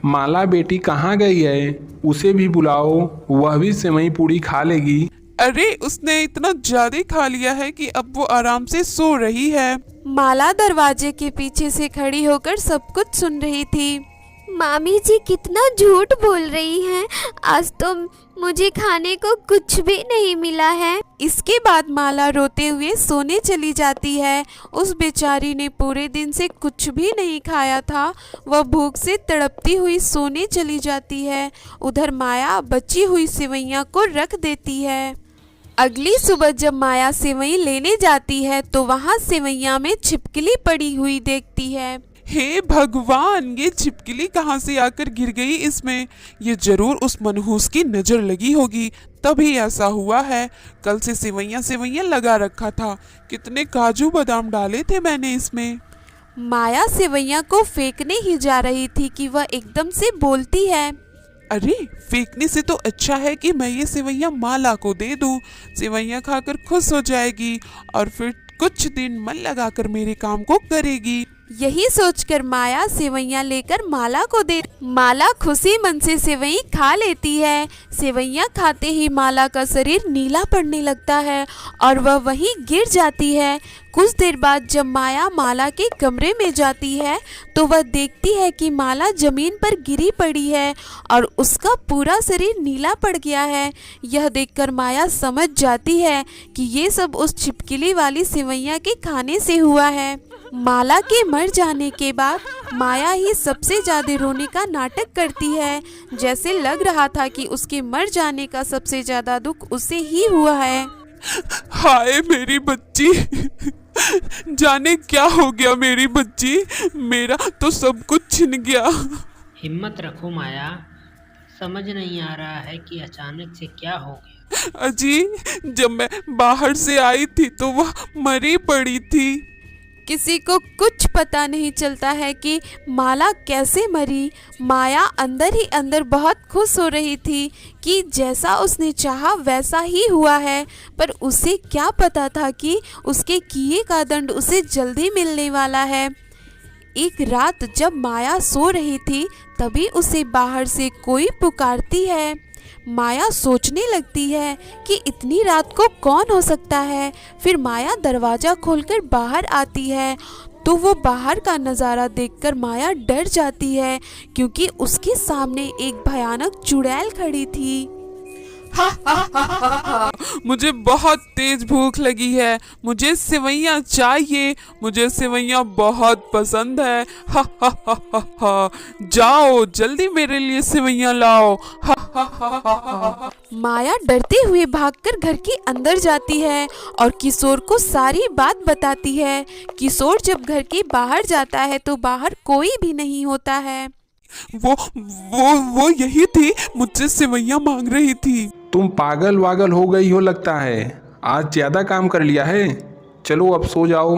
माला बेटी कहाँ गई है? उसे भी बुलाओ, वह भी सेवई पूड़ी खा लेगी। अरे उसने इतना ज्यादा खा लिया है कि अब वो आराम से सो रही है। माला दरवाजे के पीछे से खड़ी होकर सब कुछ सुन रही थी। मामी जी कितना झूठ बोल रही हैं। आज तो मुझे खाने को कुछ भी नहीं मिला है। इसके बाद माला रोते हुए सोने चली जाती है। उस बेचारी ने पूरे दिन से कुछ भी नहीं खाया था। वह भूख से तड़पती हुई सोने चली जाती है। उधर माया बची हुई सेवइयां को रख देती है। अगली सुबह जब माया सेवई लेने जाती है तो वहाँ सेवइयां में छिपकली पड़ी हुई देखती है। हे भगवान, ये छिपकली कहाँ से आकर गिर गई इसमें? ये जरूर उस मनहूस की नजर लगी होगी, तभी ऐसा हुआ है। कल से सेवइयां लगा रखा था। कितने काजू बादाम डाले थे मैंने इसमें। माया सेवइयां को फेंकने ही जा रही थी कि वह एकदम से बोलती है, अरे फेंकने से तो अच्छा है कि मैं ये सेवइयां माला को दे दूं। सेवइयां खाकर खुश हो जाएगी और फिर कुछ दिन मन लगाकर मेरे काम को करेगी। यही सोचकर माया सेवइयां लेकर माला को दे। माला खुशी मन से सेवई खा लेती है। सेवइयां खाते ही माला का शरीर नीला पड़ने लगता है और वह वहीं गिर जाती है। कुछ देर बाद जब माया माला के कमरे में जाती है तो वह देखती है कि माला जमीन पर गिरी पड़ी है और उसका पूरा शरीर नीला पड़ गया है। यह देखकर माया समझ जाती है कि ये सब उस छिपकली वाली सेवइयां के खाने से हुआ है। माला के मर जाने के बाद माया ही सबसे ज्यादा रोने का नाटक करती है। जैसे लग रहा था कि उसके मर जाने का सबसे ज्यादा दुख उसे ही हुआ है। हाय मेरी बच्ची, जाने क्या हो गया मेरी बच्ची, मेरा तो सब कुछ छिन गया। हिम्मत रखो माया, समझ नहीं आ रहा है कि अचानक से क्या हो गया। अजी, जब मैं बाहर से आई थी तो वह मरी पड़ी थी। किसी को कुछ पता नहीं चलता है कि माला कैसे मरी। माया अंदर ही अंदर बहुत खुश हो रही थी कि जैसा उसने चाहा वैसा ही हुआ है, पर उसे क्या पता था कि उसके किए का दंड उसे जल्दी मिलने वाला है। एक रात जब माया सो रही थी तभी उसे बाहर से कोई पुकारती है। माया सोचने लगती है कि इतनी रात को कौन हो सकता है। फिर माया दरवाज़ा खोलकर बाहर आती है तो वो बाहर का नज़ारा देखकर माया डर जाती है क्योंकि उसके सामने एक भयानक चुड़ैल खड़ी थी। मुझे बहुत तेज भूख लगी है, मुझे सेवइयां चाहिए, मुझे सेवइयां बहुत पसंद है। हा हा हा हा हा, जाओ जल्दी मेरे लिए सेवइयां लाओ। हा हा हा हा हा। माया डरते हुए भागकर घर के अंदर जाती है और किशोर को सारी बात बताती है। किशोर जब घर के बाहर जाता है तो बाहर कोई भी नहीं होता है। वो यही थी, मुझसे सेवइयां मांग रही थी। तुम पागल वागल हो गई हो लगता है, आज ज्यादा काम कर लिया है। चलो अब सो जाओ।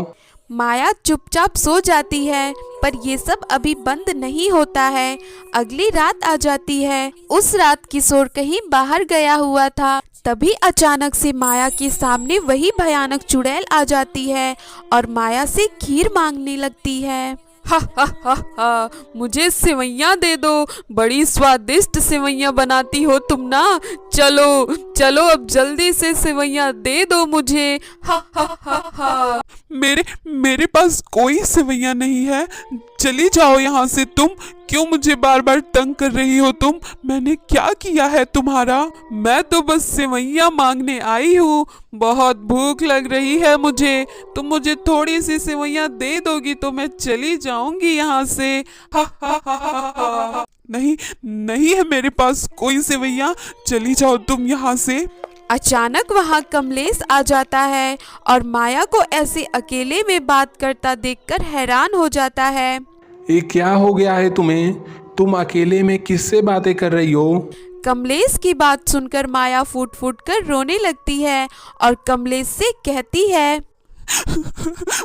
माया चुपचाप सो जाती है, पर ये सब अभी बंद नहीं होता है। अगली रात आ जाती है। उस रात किशोर कहीं बाहर गया हुआ था, तभी अचानक से माया के सामने वही भयानक चुड़ैल आ जाती है और माया से खीर मांगने लगती है। हा हा हा हा, मुझे सेवइयां दे दो, बड़ी स्वादिष्ट सेवइयां बनाती हो तुम ना। चलो चलो अब जल्दी से सेवइयां दे दो मुझे। हा हा हा हा। मेरे पास कोई सेवइयां नहीं है, चली जाओ यहाँ से तुम। क्यों मुझे बार बार तंग कर रही हो तुम? मैंने क्या किया है तुम्हारा? मैं तो बस सेवइयां मांगने आई हूँ। बहुत भूख लग रही है मुझे, तुम मुझे थोड़ी सी सेवइयां दे दोगी तो मैं चली जाऊंगी यहाँ से। हा हा हा हा हा। नहीं है मेरे पास कोई सेवइयां, चली जाओ तुम यहाँ से। अचानक वहाँ कमलेश आ जाता है और माया को ऐसे अकेले में बात करता देखकर हैरान हो जाता है। ये क्या हो गया है तुम्हें? तुम अकेले में किससे बातें कर रही हो? कमलेश की बात सुनकर माया फूट फूट कर रोने लगती है और कमलेश से कहती है,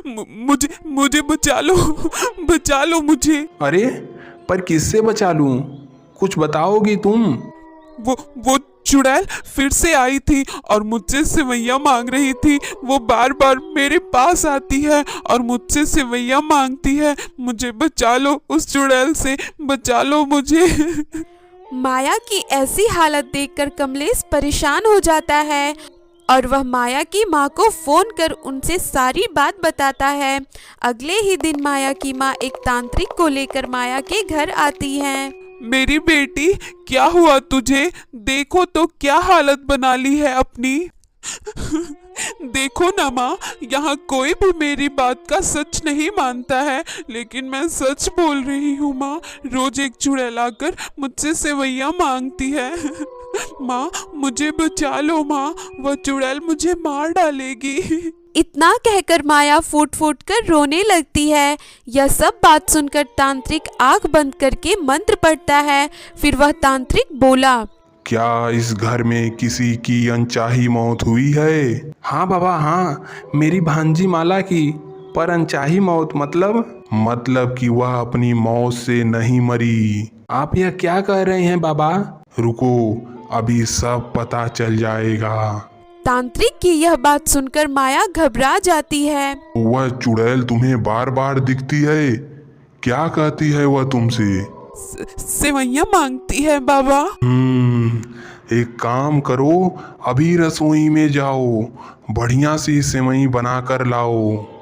मुझे बचा लो मुझे। अरे पर किससे बचा लूं? कुछ बताओगी तुम? वो चुड़ैल फिर से आई थी और मुझसे सेवइयां मांग रही थी। वो बार बार मेरे पास आती है और मुझसे सेवइयां मांगती है। मुझे बचा लो, उस चुड़ैल से बचा लो मुझे। माया की ऐसी हालत देखकर कमलेश परेशान हो जाता है और वह माया की माँ को फोन कर उनसे सारी बात बताता है। अगले ही दिन माया की माँ एक तांत्रिक को लेकर माया के घर आती है। मेरी बेटी, क्या हुआ तुझे? देखो तो क्या हालत बना ली है अपनी। देखो ना माँ, यहाँ कोई भी मेरी बात का सच नहीं मानता है, लेकिन मैं सच बोल रही हूँ माँ। रोज एक चुड़ैल आकर मुझसे सेवैया मांगती है। माँ, मुझे बचा लो माँ, वह चुड़ैल मुझे मार डालेगी। इतना कहकर माया फूट फूट कर रोने लगती है। यह सब बात सुनकर तांत्रिक आंख बंद करके मंत्र पढ़ता है। फिर वह तांत्रिक बोला, क्या इस घर में किसी की अनचाही मौत हुई है? हाँ बाबा हाँ, मेरी भांजी माला की। पर अनचाही मौत मतलब कि वह अपनी मौत से नहीं मरी। आप यह क्या कह रहे हैं बाबा? रुको, अभी सब पता चल जाएगा। तांत्रिक की यह बात सुनकर माया घबरा जाती है। वह चुड़ैल तुम्हें बार बार दिखती है, क्या कहती है वह तुमसे? सेवैया मांगती है बाबा। एक काम करो, अभी रसोई में जाओ, बढ़िया सी सेवई बना कर लाओ।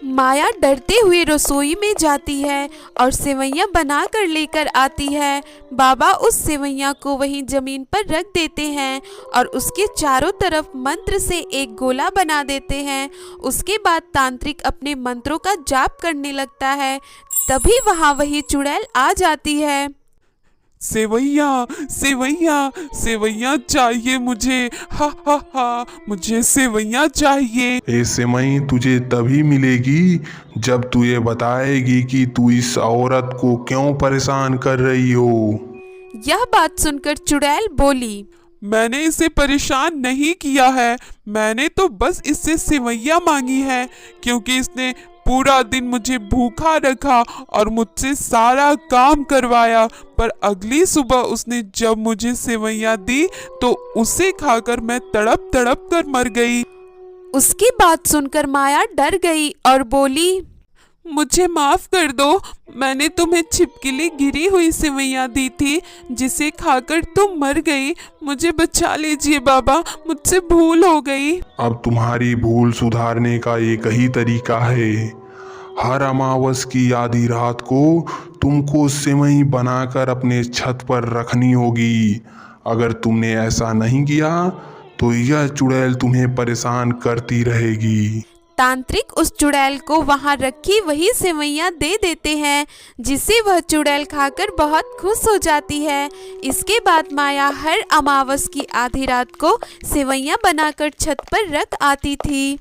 माया डरते हुए रसोई में जाती है और सेवैया बना कर लेकर आती है। बाबा उस सेवैया को वहीं जमीन पर रख देते हैं और उसके चारों तरफ मंत्र से एक गोला बना देते हैं। उसके बाद तांत्रिक अपने मंत्रों का जाप करने लगता है। तभी वहाँ वही चुड़ैल आ जाती है। सेवैया सेवैया सेवैया चाहिए मुझे, हा हा हा, मुझे सेवैया चाहिए। ये सेवई तुझे तभी मिलेगी जब तू ये बताएगी कि तू इस औरत को क्यों परेशान कर रही हो। यह बात सुनकर चुड़ैल बोली, मैंने इसे परेशान नहीं किया है, मैंने तो बस इससे सेवैया मांगी है, क्योंकि इसने पूरा दिन मुझे भूखा रखा और मुझसे सारा काम करवाया। पर अगली सुबह उसने जब मुझे सेवैया दी तो उसे खाकर मैं तड़प तड़प कर मर गई। उसकी बात सुनकर माया डर गई और बोली, मुझे माफ कर दो, मैंने तुम्हें छिपकली गिरी हुई सेवैया दी थी जिसे खाकर तुम मर गई। मुझे बचा लीजिए बाबा, मुझसे भूल हो गई। अब तुम्हारी भूल सुधारने का एक ही तरीका है। हर अमावस की आधी रात को तुमको सेवई बनाकर अपने छत पर रखनी होगी। अगर तुमने ऐसा नहीं किया तो यह चुड़ैल तुम्हें परेशान करती रहेगी। तांत्रिक उस चुड़ैल को वहां रखी वही सेवैया दे देते हैं, जिसे वह चुड़ैल खाकर बहुत खुश हो जाती है। इसके बाद माया हर अमावस की आधी रात को सेवैया बनाकर छत पर रख आती थी।